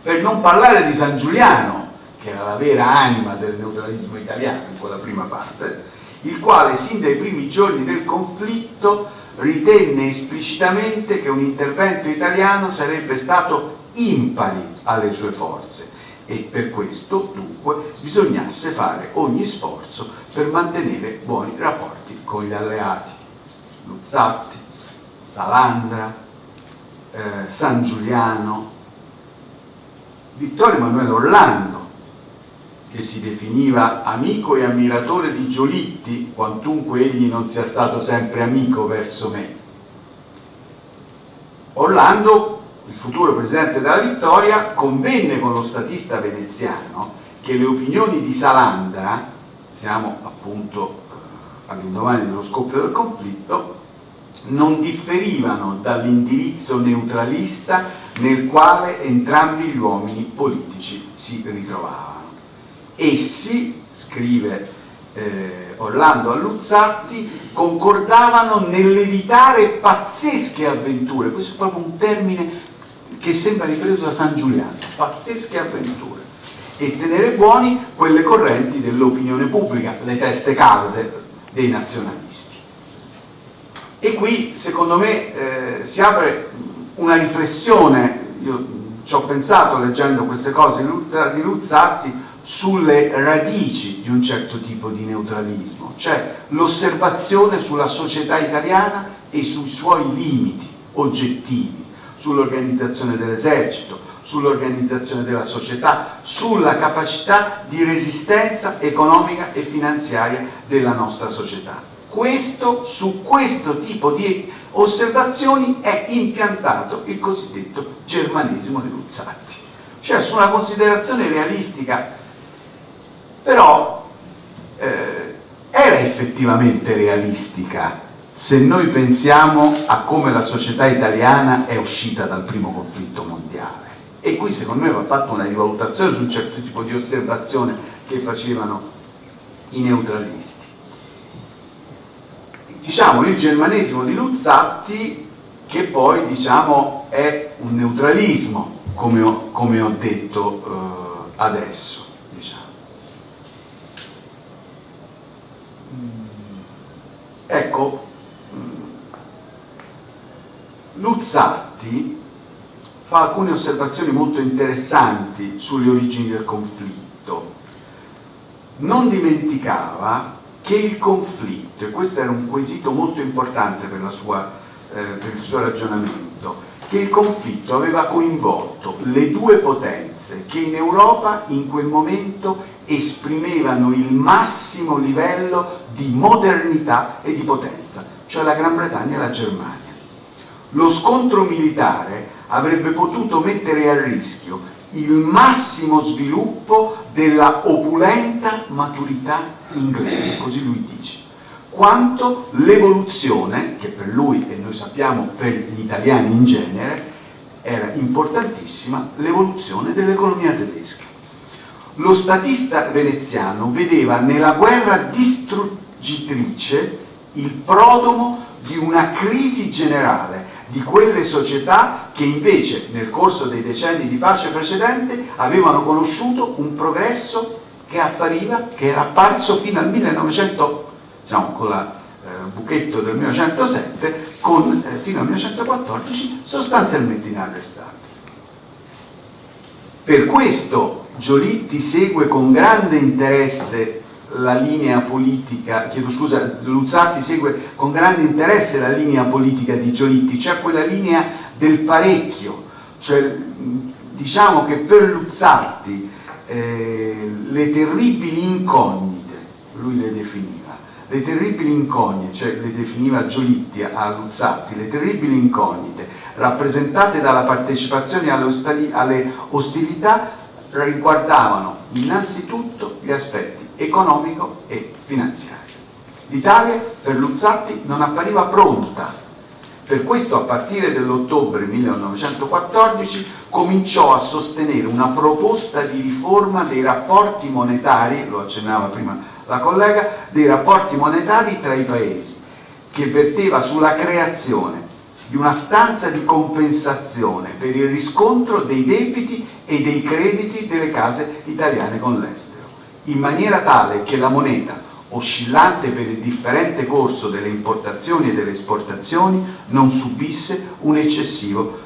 Per non parlare di San Giuliano, che era la vera anima del neutralismo italiano in quella prima fase, il quale sin dai primi giorni del conflitto ritenne esplicitamente che un intervento italiano sarebbe stato impari alle sue forze e per questo dunque bisognasse fare ogni sforzo per mantenere buoni rapporti con gli alleati. Luzzatti, Salandra, San Giuliano, Vittorio Emanuele Orlando, che si definiva amico e ammiratore di Giolitti, quantunque egli non sia stato sempre amico verso me. Orlando, il futuro presidente della Vittoria, convenne con lo statista veneziano che le opinioni di Salandra, siamo appunto all'indomani dello scoppio del conflitto, non differivano dall'indirizzo neutralista nel quale entrambi gli uomini politici si ritrovavano. Essi, scrive Orlando a Luzzatti, concordavano nell'evitare pazzesche avventure, questo è proprio un termine che sembra ripreso da San Giuliano, pazzesche avventure, e tenere buoni quelle correnti dell'opinione pubblica, le teste calde dei nazionalisti. E qui, secondo me, si apre una riflessione, io ci ho pensato leggendo queste cose di Luzzatti, sulle radici di un certo tipo di neutralismo, cioè l'osservazione sulla società italiana e sui suoi limiti oggettivi, sull'organizzazione dell'esercito, sull'organizzazione della società, sulla capacità di resistenza economica e finanziaria della nostra società. Su questo tipo di osservazioni è impiantato il cosiddetto germanesimo di Luzzatti, cioè su una considerazione realistica. Però era effettivamente realistica se noi pensiamo a come la società italiana è uscita dal primo conflitto mondiale. E qui secondo me va fatta una rivalutazione su un certo tipo di osservazione che facevano i neutralisti. Diciamo il germanesimo di Luzzatti, che poi diciamo è un neutralismo, come ho detto adesso. Ecco, Luzzatti fa alcune osservazioni molto interessanti sulle origini del conflitto. Non dimenticava che il conflitto, e questo era un quesito molto importante per il suo ragionamento, che il conflitto aveva coinvolto le due potenze che in Europa in quel momento esprimevano il massimo livello di modernità e di potenza, cioè la Gran Bretagna e la Germania. Lo scontro militare avrebbe potuto mettere a rischio il massimo sviluppo della opulenta maturità inglese, così lui dice, quanto l'evoluzione, che per lui, e noi sappiamo per gli italiani in genere, era importantissima, l'evoluzione dell'economia tedesca. Lo statista veneziano vedeva nella guerra distruggitrice il prodromo di una crisi generale di quelle società che invece nel corso dei decenni di pace precedente avevano conosciuto un progresso che era apparso fino al 1900, diciamo con il buchetto del 1907, fino al 1914 sostanzialmente inarrestabile. Per questo Giolitti segue con grande interesse la linea politica, Luzzatti segue con grande interesse la linea politica di Giolitti, cioè quella linea del parecchio, cioè diciamo che per Luzzatti le terribili incognite, lui le definiva, le terribili incognite, cioè le definiva Giolitti a Luzzatti, le terribili incognite rappresentate dalla partecipazione alle ostilità riguardavano innanzitutto gli aspetti economico e finanziari. L'Italia per Luzzatti non appariva pronta, per questo a partire dall'ottobre 1914 cominciò a sostenere una proposta di riforma dei rapporti monetari, lo accennava prima la collega, dei rapporti monetari tra i paesi, che verteva sulla creazione di una stanza di compensazione per il riscontro dei debiti e dei crediti delle case italiane con l'estero, in maniera tale che la moneta, oscillante per il differente corso delle importazioni e delle esportazioni, non subisse un eccessivo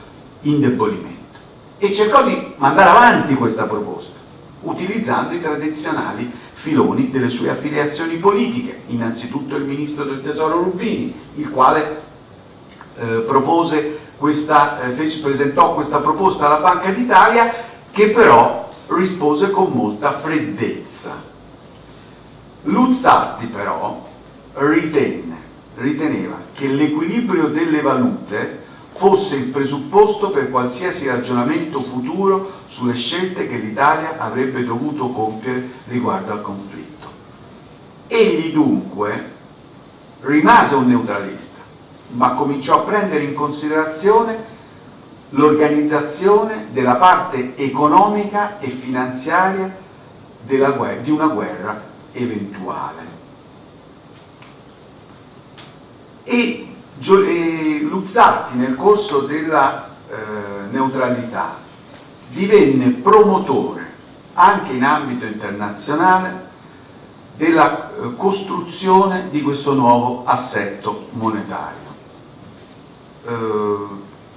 indebolimento. E cercò di mandare avanti questa proposta, utilizzando i tradizionali filoni delle sue affiliazioni politiche, innanzitutto il ministro del Tesoro Rubini, il quale presentò questa proposta alla Banca d'Italia, che però rispose con molta freddezza. Luzzatti però riteneva che l'equilibrio delle valute fosse il presupposto per qualsiasi ragionamento futuro sulle scelte che l'Italia avrebbe dovuto compiere riguardo al conflitto. Egli dunque rimase un neutralista, ma cominciò a prendere in considerazione l'organizzazione della parte economica e finanziaria di una guerra eventuale. E Luzzatti nel corso della neutralità divenne promotore anche in ambito internazionale della costruzione di questo nuovo assetto monetario.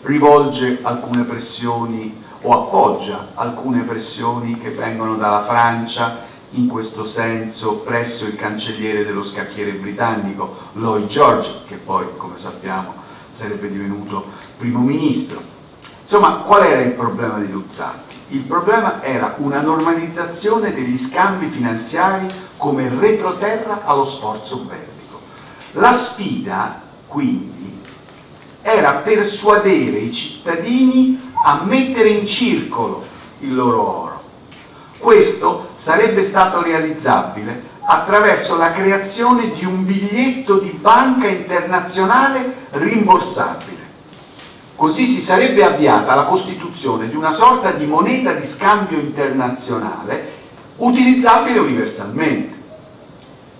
Rivolge alcune pressioni o appoggia alcune pressioni che vengono dalla Francia in questo senso presso il cancelliere dello scacchiere britannico Lloyd George, che poi, come sappiamo, sarebbe divenuto primo ministro. Insomma, qual era il problema di Luzzatti? Il problema era una normalizzazione degli scambi finanziari come retroterra allo sforzo bellico. La sfida, quindi, era persuadere i cittadini a mettere in circolo il loro oro. Questo sarebbe stato realizzabile attraverso la creazione di un biglietto di banca internazionale rimborsabile. Così si sarebbe avviata la costituzione di una sorta di moneta di scambio internazionale utilizzabile universalmente.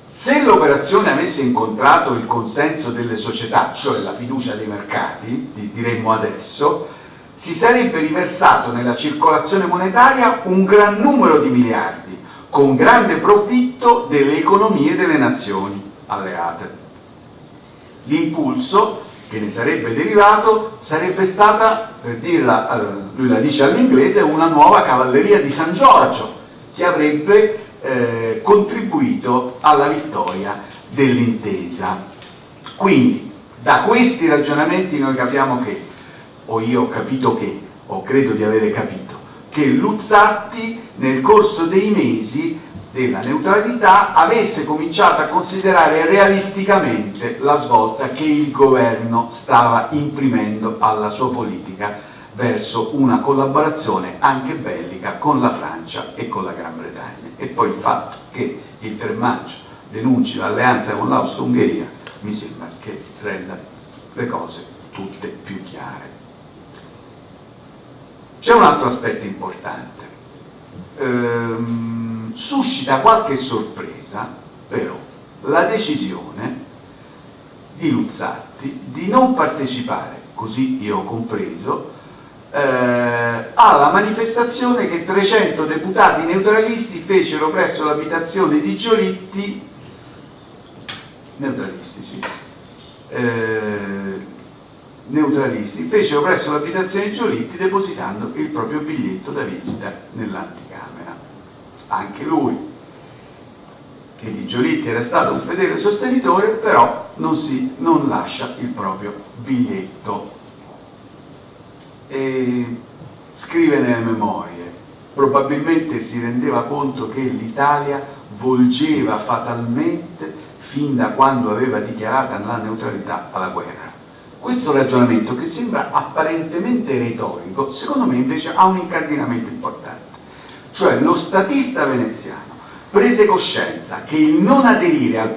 Se l'operazione avesse incontrato il consenso delle società, cioè la fiducia dei mercati, diremmo adesso, si sarebbe riversato nella circolazione monetaria un gran numero di miliardi, con grande profitto delle economie delle nazioni alleate. L'impulso che ne sarebbe derivato sarebbe stata, per dirla, lui la dice all'inglese, una nuova cavalleria di San Giorgio, che avrebbe contribuito alla vittoria dell'intesa. Quindi, da questi ragionamenti noi capiamo che, o io ho capito che, o credo di avere capito, che Luzzatti nel corso dei mesi della neutralità avesse cominciato a considerare realisticamente la svolta che il governo stava imprimendo alla sua politica verso una collaborazione anche bellica con la Francia e con la Gran Bretagna. E poi il fatto che il 3 maggio denunci l'alleanza con l'Austro-Ungheria mi sembra che renda le cose tutte più chiare. C'è un altro aspetto importante. Suscita qualche sorpresa, però, la decisione di Luzzatti di non partecipare, così io ho compreso, alla manifestazione che 300 deputati neutralisti fecero presso l'abitazione di Giolitti, neutralisti fecero presso l'abitazione di Giolitti depositando il proprio biglietto da visita nell'anticamera. Anche lui, che di Giolitti era stato un fedele sostenitore, però non lascia il proprio biglietto. E scrive nelle memorie: probabilmente si rendeva conto che l'Italia volgeva fatalmente fin da quando aveva dichiarata la neutralità alla guerra. Questo ragionamento, che sembra apparentemente retorico, secondo me invece ha un incardinamento importante. Cioè, lo statista veneziano prese coscienza che il non aderire al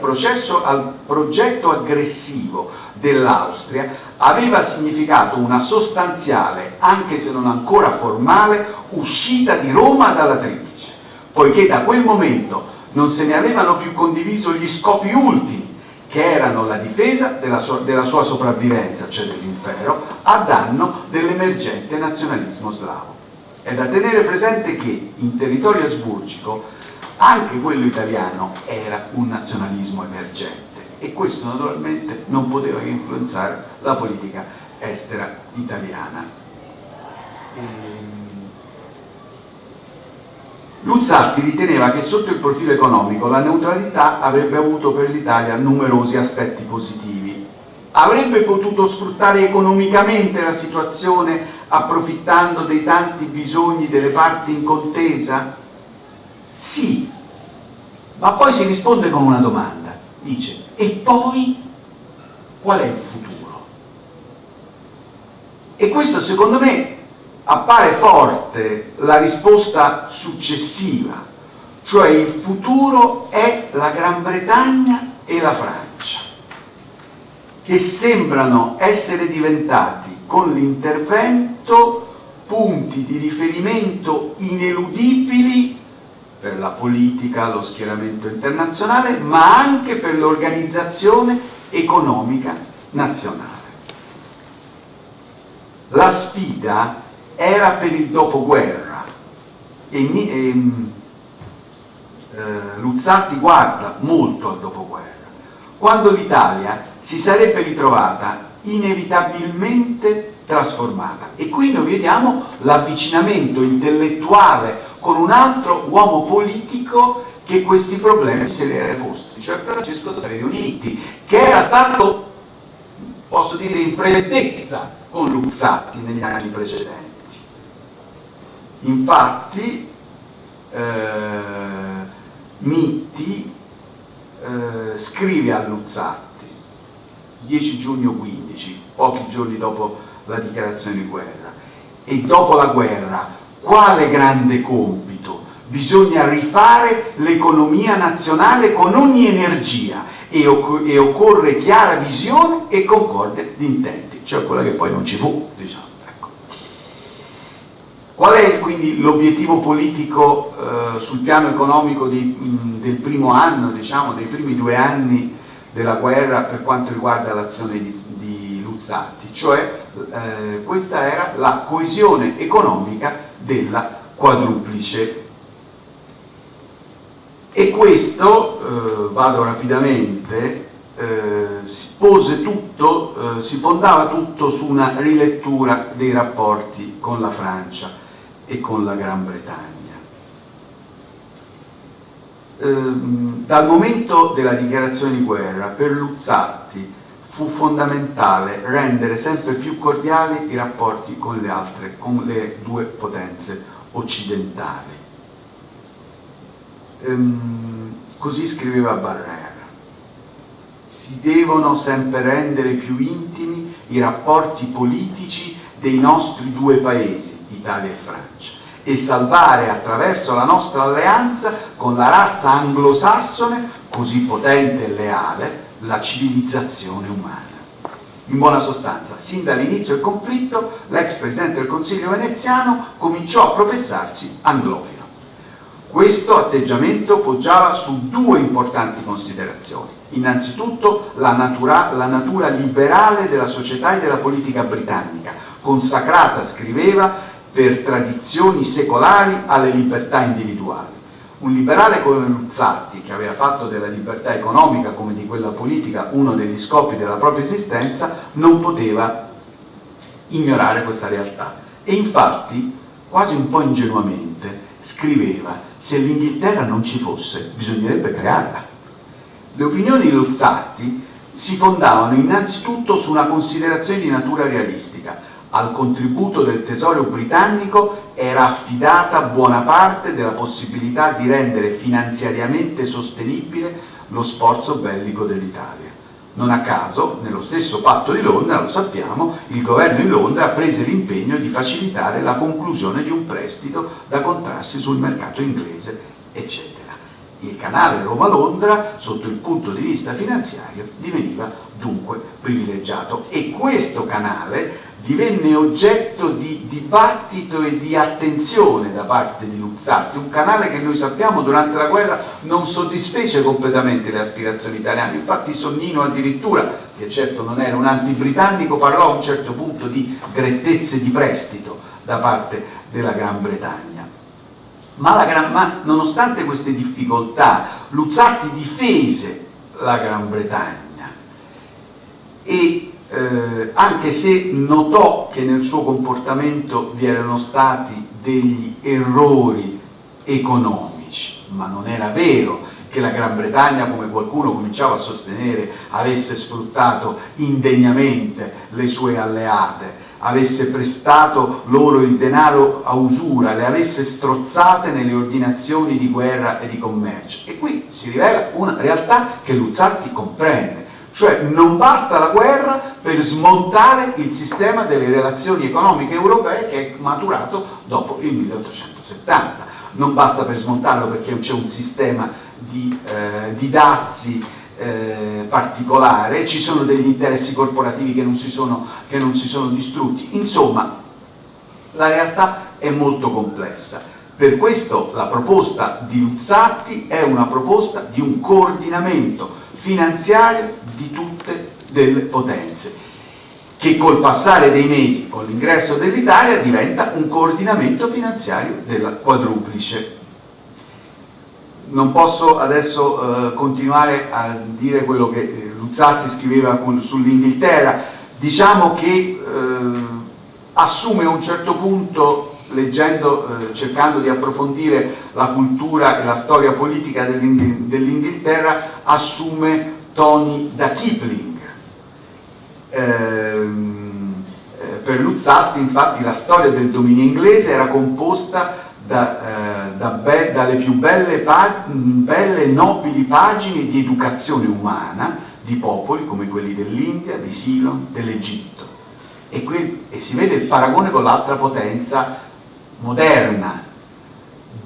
progetto aggressivo dell'Austria aveva significato una sostanziale, anche se non ancora formale, uscita di Roma dalla Triplice, poiché da quel momento non se ne avevano più condiviso gli scopi ultimi, che erano la difesa della sua sopravvivenza, cioè dell'impero, a danno dell'emergente nazionalismo slavo. È da tenere presente che in territorio asburgico anche quello italiano era un nazionalismo emergente, e questo naturalmente non poteva che influenzare la politica estera italiana. Luzzatti riteneva che sotto il profilo economico la neutralità avrebbe avuto per l'Italia numerosi aspetti positivi, avrebbe potuto sfruttare economicamente la situazione approfittando dei tanti bisogni delle parti in contesa? Sì, ma poi si risponde con una domanda, dice: e poi qual è il futuro? E questo secondo me appare forte la risposta successiva, cioè il futuro è la Gran Bretagna e la Francia, che sembrano essere diventati con l'intervento punti di riferimento ineludibili per la politica, lo schieramento internazionale, ma anche per l'organizzazione economica nazionale. La sfida era per il dopoguerra e Luzzatti guarda molto al dopoguerra, quando l'Italia si sarebbe ritrovata inevitabilmente trasformata. E qui noi vediamo l'avvicinamento intellettuale con un altro uomo politico che questi problemi se li era posti, cioè Francesco Saverio Nitti, che era stato, posso dire, in freddezza con Luzzatti negli anni precedenti. Infatti Nitti scrive a Luzzatti 10 giugno 15, pochi giorni dopo la dichiarazione di guerra: e dopo la guerra quale grande compito, bisogna rifare l'economia nazionale con ogni energia e occorre chiara visione e concordia di intenti, cioè quella che poi non ci fu, diciamo. Qual è quindi l'obiettivo politico sul piano economico del primo anno, diciamo, dei primi 2 anni della guerra per quanto riguarda l'azione di Luzzatti? Cioè questa era la coesione economica della quadruplice. E questo, vado rapidamente, si fondava tutto su una rilettura dei rapporti con la Francia e con la Gran Bretagna. Dal momento della dichiarazione di guerra, per Luzzatti fu fondamentale rendere sempre più cordiali i rapporti con le 2 potenze occidentali. Così scriveva Barrère: si devono sempre rendere più intimi i rapporti politici dei nostri 2 paesi, Italia e Francia, e salvare attraverso la nostra alleanza con la razza anglosassone, così potente e leale, la civilizzazione umana. In buona sostanza, sin dall'inizio del conflitto, l'ex presidente del Consiglio veneziano cominciò a professarsi anglofilo. Questo atteggiamento poggiava su 2 importanti considerazioni. Innanzitutto la natura liberale della società e della politica britannica, consacrata, scriveva, per tradizioni secolari alle libertà individuali. Un liberale come Luzzatti, che aveva fatto della libertà economica come di quella politica uno degli scopi della propria esistenza, non poteva ignorare questa realtà. E infatti, quasi un po' ingenuamente, scriveva: se l'Inghilterra non ci fosse, bisognerebbe crearla. Le opinioni di Luzzatti si fondavano innanzitutto su una considerazione di natura realistica. Al contributo del tesoro britannico era affidata buona parte della possibilità di rendere finanziariamente sostenibile lo sforzo bellico dell'Italia. Non a caso, nello stesso patto di Londra, lo sappiamo, il governo di Londra prese l'impegno di facilitare la conclusione di un prestito da contrarsi sul mercato inglese, eccetera. Il canale Roma-Londra, sotto il punto di vista finanziario, diveniva dunque privilegiato, e questo canale divenne oggetto di dibattito e di attenzione da parte di Luzzatti, un canale che noi sappiamo durante la guerra non soddisfece completamente le aspirazioni italiane. Infatti Sonnino addirittura, che certo non era un antibritannico, parlò a un certo punto di grettezze di prestito da parte della Gran Bretagna. Ma nonostante queste difficoltà, Luzzatti difese la Gran Bretagna e anche se notò che nel suo comportamento vi erano stati degli errori economici, ma non era vero che la Gran Bretagna, come qualcuno cominciava a sostenere, avesse sfruttato indegnamente le sue alleate, avesse prestato loro il denaro a usura, le avesse strozzate nelle ordinazioni di guerra e di commercio. E qui si rivela una realtà che Luzzatti comprende, cioè non basta la guerra per smontare il sistema delle relazioni economiche europee che è maturato dopo il 1870. Non basta per smontarlo perché c'è un sistema di dazi particolare, ci sono degli interessi corporativi che non si sono distrutti. Insomma, la realtà è molto complessa. Per questo la proposta di Luzzatti è una proposta di un coordinamento finanziario di tutte delle potenze, che col passare dei mesi, con l'ingresso dell'Italia, diventa un coordinamento finanziario della quadruplice. Non posso adesso continuare a dire quello che Luzzatti scriveva sull'Inghilterra. Diciamo che assume a un certo punto, leggendo, cercando di approfondire la cultura e la storia politica dell'Inghilterra, assume toni da Kipling. Per Luzzatti, infatti, la storia del dominio inglese era composta dalle più belle e nobili pagine di educazione umana di popoli come quelli dell'India, di Ceylon, dell'Egitto. E si vede il paragone con l'altra potenza moderna.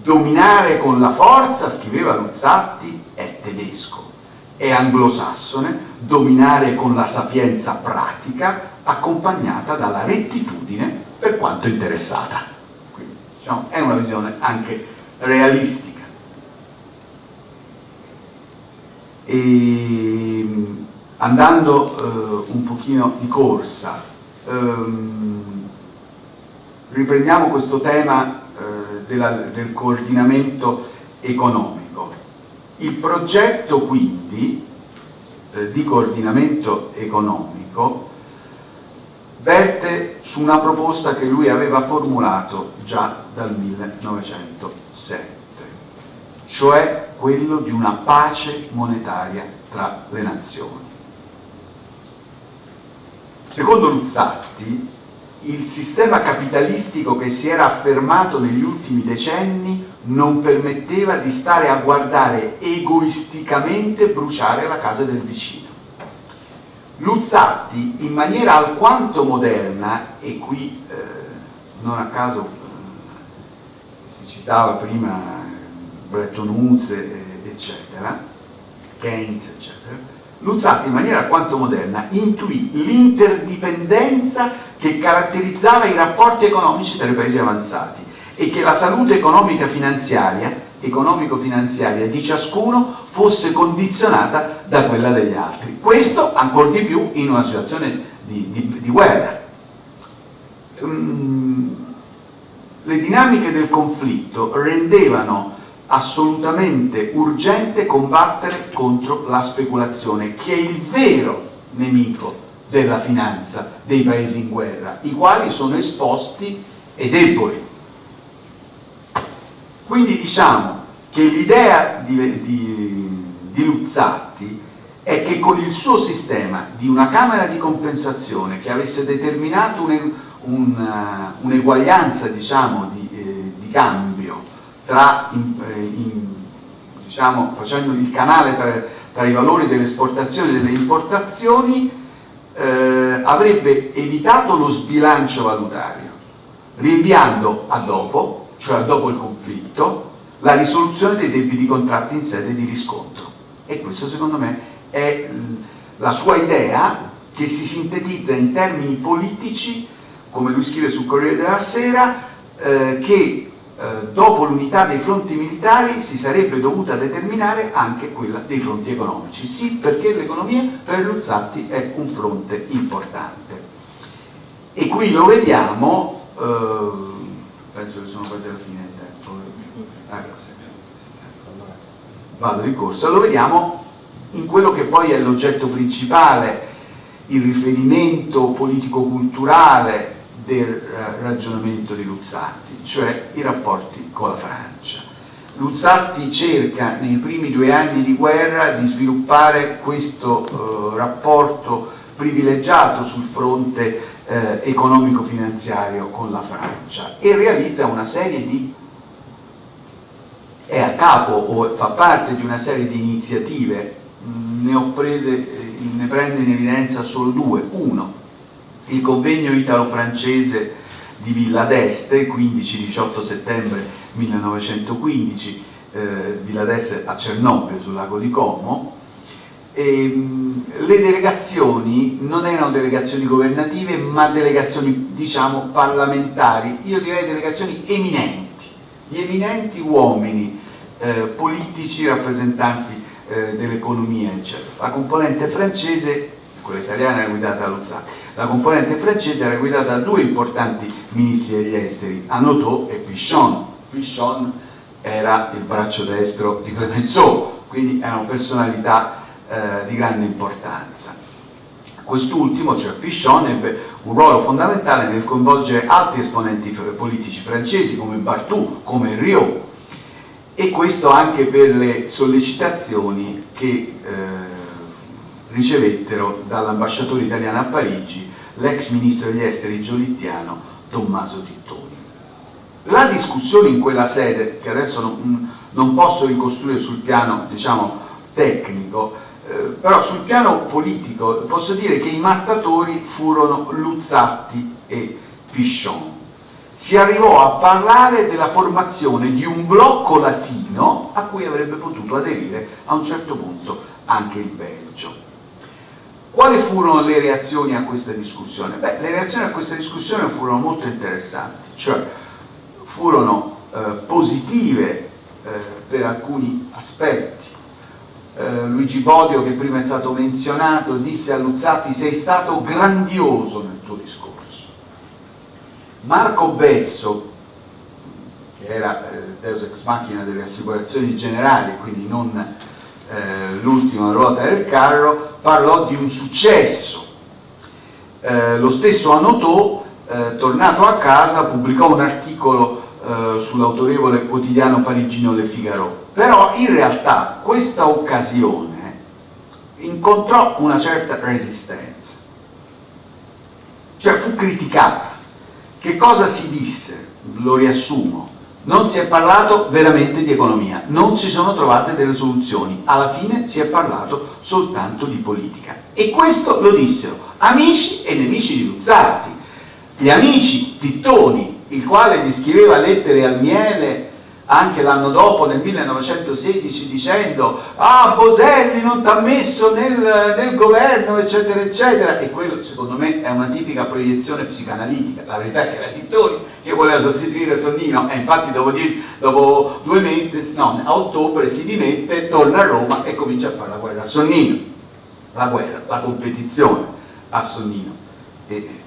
Dominare con la forza, scriveva Luzzatti, è tedesco, è anglosassone. Dominare con la sapienza pratica, accompagnata dalla rettitudine per quanto interessata. Quindi, diciamo, è una visione anche realistica. E andando un pochino di corsa, riprendiamo questo tema del coordinamento economico. Il progetto quindi di coordinamento economico verte su una proposta che lui aveva formulato già dal 1907, cioè quello di una pace monetaria tra le nazioni. Secondo Luzzatti, il sistema capitalistico che si era affermato negli ultimi decenni non permetteva di stare a guardare egoisticamente bruciare la casa del vicino. Luzzatti, in maniera alquanto moderna, e qui non a caso si citava prima Bretton Woods, eccetera, Keynes, eccetera, Luzzatti, in maniera alquanto moderna, intuì l'interdipendenza che caratterizzava i rapporti economici tra i paesi avanzati e che la salute economico-finanziaria di ciascuno fosse condizionata da quella degli altri. Questo ancor di più in una situazione di guerra. Le dinamiche del conflitto rendevano assolutamente urgente combattere contro la speculazione, che è il vero nemico della finanza dei paesi in guerra, i quali sono esposti e deboli. Quindi diciamo che l'idea di Luzzatti è che con il suo sistema di una camera di compensazione che avesse determinato un'eguaglianza, diciamo, di cambio diciamo, facendo il canale tra i valori delle esportazioni e delle importazioni, avrebbe evitato lo sbilancio valutario, rinviando a dopo, cioè a dopo il conflitto, la risoluzione dei debiti contratti in sede di riscontro. E questo, secondo me, è la sua idea, che si sintetizza in termini politici, come lui scrive sul Corriere della Sera, che dopo l'unità dei fronti militari si sarebbe dovuta determinare anche quella dei fronti economici. Sì, perché l'economia per Luzzatti è un fronte importante. E qui lo vediamo, penso che sono quasi alla fine del tempo. Vado di corsa, lo vediamo in quello che poi è l'oggetto principale, il riferimento politico-culturale del ragionamento di Luzzatti, cioè i rapporti con la Francia. Luzzatti cerca nei primi 2 anni di guerra di sviluppare questo rapporto privilegiato sul fronte economico-finanziario con la Francia e realizza una serie di è a capo o fa parte di una serie di iniziative. Ne prendo in evidenza solo 2. Uno, il convegno italo-francese di Villa d'Este, 15-18 settembre 1915, Villa d'Este a Cernobbio sul lago di Como. Le delegazioni non erano delegazioni governative ma delegazioni, diciamo, parlamentari, io direi delegazioni eminenti, gli eminenti uomini politici, rappresentanti dell'economia, eccetera. La componente francese, quella italiana, era guidata da Luzzatti. La componente francese era guidata da 2 importanti ministri degli esteri, Hanotaux e Pichon. Pichon era il braccio destro di Clemenceau, quindi erano personalità di grande importanza. Quest'ultimo, cioè Pichon, ebbe un ruolo fondamentale nel coinvolgere altri esponenti politici francesi come Barthou, come Riot, e questo anche per le sollecitazioni che ricevettero dall'ambasciatore italiano a Parigi, l'ex ministro degli esteri giolittiano Tommaso Tittoni. La discussione in quella sede, che adesso non posso ricostruire sul piano, diciamo, tecnico, però sul piano politico posso dire che i mattatori furono Luzzatti e Pichon. Si arrivò a parlare della formazione di un blocco latino a cui avrebbe potuto aderire a un certo punto anche il Belgio. Quali furono le reazioni a questa discussione? Beh, le reazioni a questa discussione furono molto interessanti, cioè furono positive per alcuni aspetti. Luigi Bodio, che prima è stato menzionato, disse a Luzzatti: sei stato grandioso nel tuo discorso. Marco Besso, che era Deus ex machina delle assicurazioni generali, quindi non l'ultima ruota del carro, parlò di un successo. Lo stesso Hanotaux, tornato a casa, pubblicò un articolo sull'autorevole quotidiano parigino Le Figaro. Però in realtà questa occasione incontrò una certa resistenza, cioè fu criticata. Che cosa si disse? Lo riassumo: non si è parlato veramente di economia, non si sono trovate delle soluzioni, alla fine si è parlato soltanto di politica. E questo lo dissero amici e nemici di Luzzatti. Gli amici, Tittoni, il quale gli scriveva lettere al miele anche l'anno dopo, nel 1916, dicendo: ah, Boselli non t'ha messo nel governo, eccetera eccetera, e quello secondo me è una tipica proiezione psicanalitica. La verità è che era Tittoni che voleva sostituire Sonnino, e infatti dopo 2 mesi, no, a ottobre si dimette, torna a Roma e comincia a fare la guerra a Sonnino, la competizione a Sonnino. E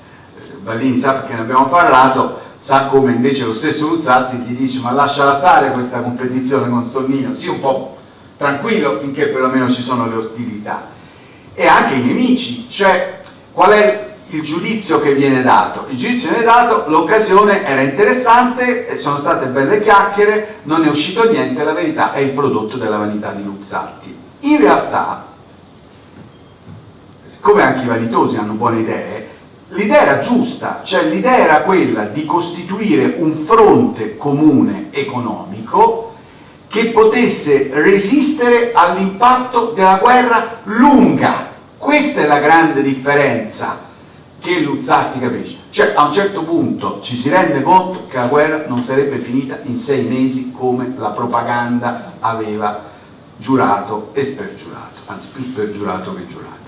Ballini sa, perché ne abbiamo parlato, sa come invece lo stesso Luzzatti gli dice: ma lasciala stare questa competizione con Sonnino, sii un po' tranquillo finché perlomeno ci sono le ostilità. E anche i nemici, cioè qual è il giudizio che viene dato? Il giudizio viene dato: l'occasione era interessante, sono state belle chiacchiere, non è uscito niente, la verità è il prodotto della vanità di Luzzatti. In realtà, siccome anche i vanitosi hanno buone idee, l'idea era giusta, cioè l'idea era quella di costituire un fronte comune economico che potesse resistere all'impatto della guerra lunga. Questa è la grande differenza che Luzzatti capisce. Cioè, a un certo punto ci si rende conto che la guerra non sarebbe finita in 6 mesi come la propaganda aveva giurato e spergiurato, anzi più spergiurato che giurato.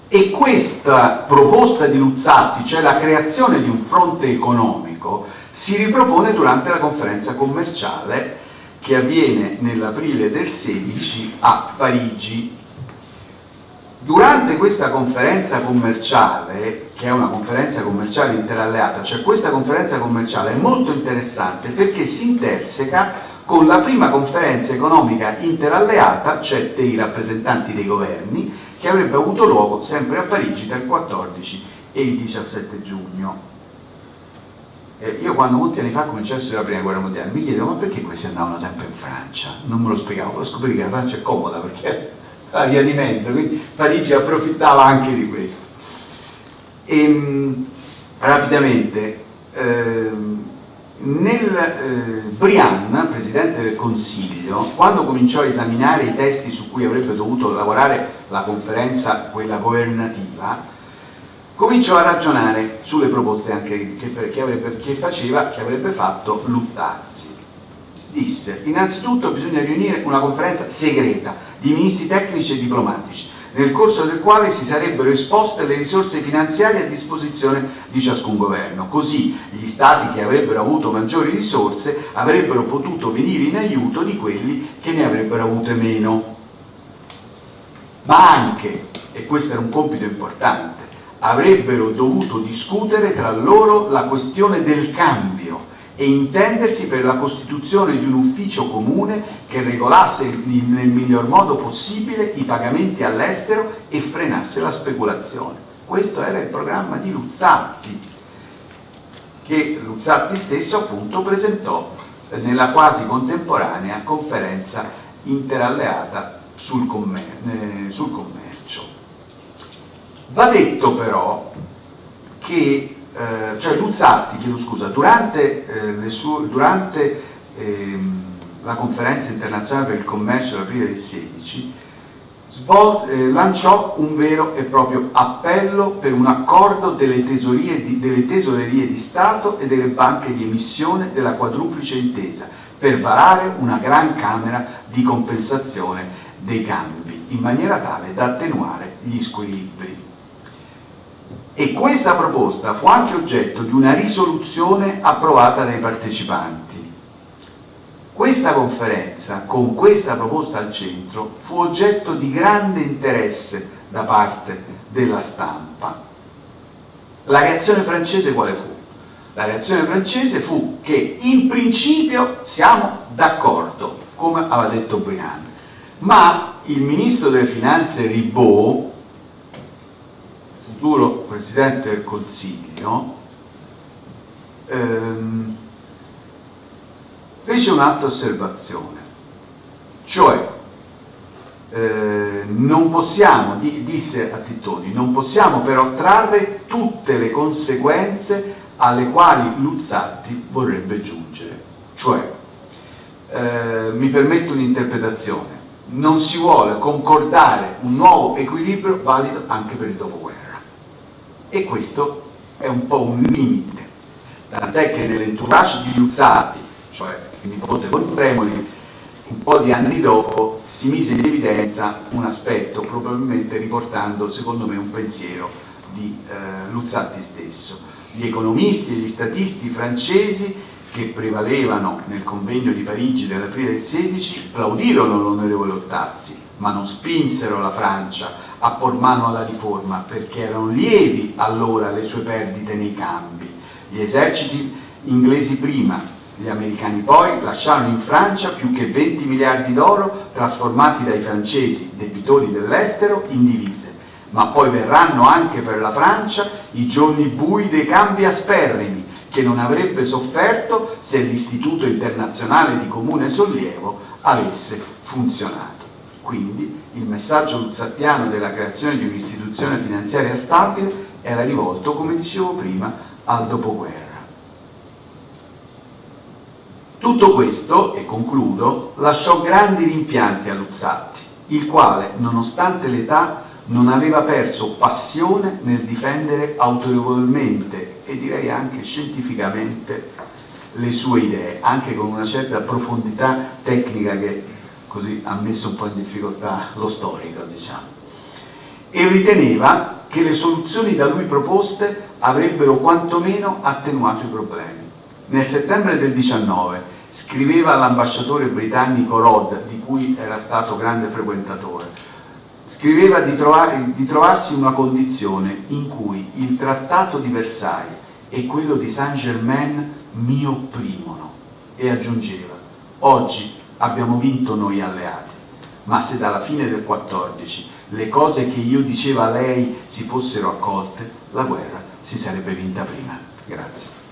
E questa proposta di Luzzatti, cioè la creazione di un fronte economico, si ripropone durante la conferenza commerciale che avviene nell'aprile del 16 a Parigi. Durante questa conferenza commerciale, che è una conferenza commerciale interalleata, cioè questa conferenza commerciale è molto interessante perché si interseca con la prima conferenza economica interalleata, cioè dei rappresentanti dei governi, che avrebbe avuto luogo sempre a Parigi tra il 14 e il 17 giugno. Io quando molti anni fa cominciai a studiare la prima guerra mondiale mi chiedevo: ma perché questi andavano sempre in Francia? Non me lo spiegavo, poi scoprì che la Francia è comoda perché la via di mezzo, quindi Parigi approfittava anche di questo. Rapidamente, Briand, Presidente del Consiglio, quando cominciò a esaminare i testi su cui avrebbe dovuto lavorare la conferenza, quella governativa, cominciò a ragionare sulle proposte anche che avrebbe fatto Luttazzi. Disse: innanzitutto bisogna riunire una conferenza segreta di ministri tecnici e diplomatici, nel corso del quale si sarebbero esposte le risorse finanziarie a disposizione di ciascun governo. Così gli stati che avrebbero avuto maggiori risorse avrebbero potuto venire in aiuto di quelli che ne avrebbero avute meno. Ma anche, e questo era un compito importante, avrebbero dovuto discutere tra loro la questione del cambio e intendersi per la costituzione di un ufficio comune che regolasse nel miglior modo possibile i pagamenti all'estero e frenasse la speculazione. Questo era il programma di Luzzatti, che Luzzatti stesso appunto presentò nella quasi contemporanea conferenza interalleata sul commercio. Va detto però che Luzzatti, durante la conferenza internazionale per il commercio dell'aprile del 16 lanciò un vero e proprio appello per un accordo delle tesorerie di Stato e delle banche di emissione della quadruplice intesa per varare una gran camera di compensazione dei cambi in maniera tale da attenuare gli squilibri. E questa proposta fu anche oggetto di una risoluzione approvata dai partecipanti. Questa conferenza, con questa proposta al centro, fu oggetto di grande interesse da parte della stampa. La reazione francese quale fu? La reazione francese fu che in principio siamo d'accordo, come aveva detto Briand, ma il ministro delle finanze Ribot, futuro Presidente del Consiglio, fece un'altra osservazione, cioè non possiamo, disse a Tittoni, non possiamo però trarre tutte le conseguenze alle quali Luzzatti vorrebbe giungere. Cioè, mi permetto un'interpretazione, non si vuole concordare un nuovo equilibrio valido anche per il dopoguerra. E questo è un po' un limite, tant'è che nell'entourage di Luzzatti, cioè il nipote con Premoli, un po' di anni dopo si mise in evidenza un aspetto, probabilmente riportando secondo me un pensiero di Luzzatti stesso. Gli economisti e gli statisti francesi che prevalevano nel convegno di Parigi dell'aprile del 16 plaudirono l'onorevole Luttazzi, ma non spinsero la Francia a por mano alla riforma, perché erano lievi allora le sue perdite nei cambi. Gli eserciti inglesi prima, gli americani poi, lasciarono in Francia più che 20 miliardi d'oro trasformati dai francesi, debitori dell'estero, in divise. Ma poi verranno anche per la Francia i giorni bui dei cambi asperrimi, che non avrebbe sofferto se l'Istituto Internazionale di Comune Sollievo avesse funzionato. Quindi il messaggio luzzattiano della creazione di un'istituzione finanziaria stabile era rivolto, come dicevo prima, al dopoguerra. Tutto questo, e concludo, lasciò grandi rimpianti a Luzzatti, il quale, nonostante l'età, non aveva perso passione nel difendere autorevolmente e direi anche scientificamente le sue idee, anche con una certa profondità tecnica che così ha messo un po' in difficoltà lo storico, diciamo. E riteneva che le soluzioni da lui proposte avrebbero quantomeno attenuato i problemi. Nel settembre del 19 scriveva all'ambasciatore britannico Rodd, di cui era stato grande frequentatore, scriveva di trovarsi in una condizione in cui il trattato di Versailles e quello di Saint-Germain mi opprimono, e aggiungeva: oggi abbiamo vinto noi alleati, ma se dalla fine del 14 le cose che io dicevo a lei si fossero accolte, la guerra si sarebbe vinta prima. Grazie.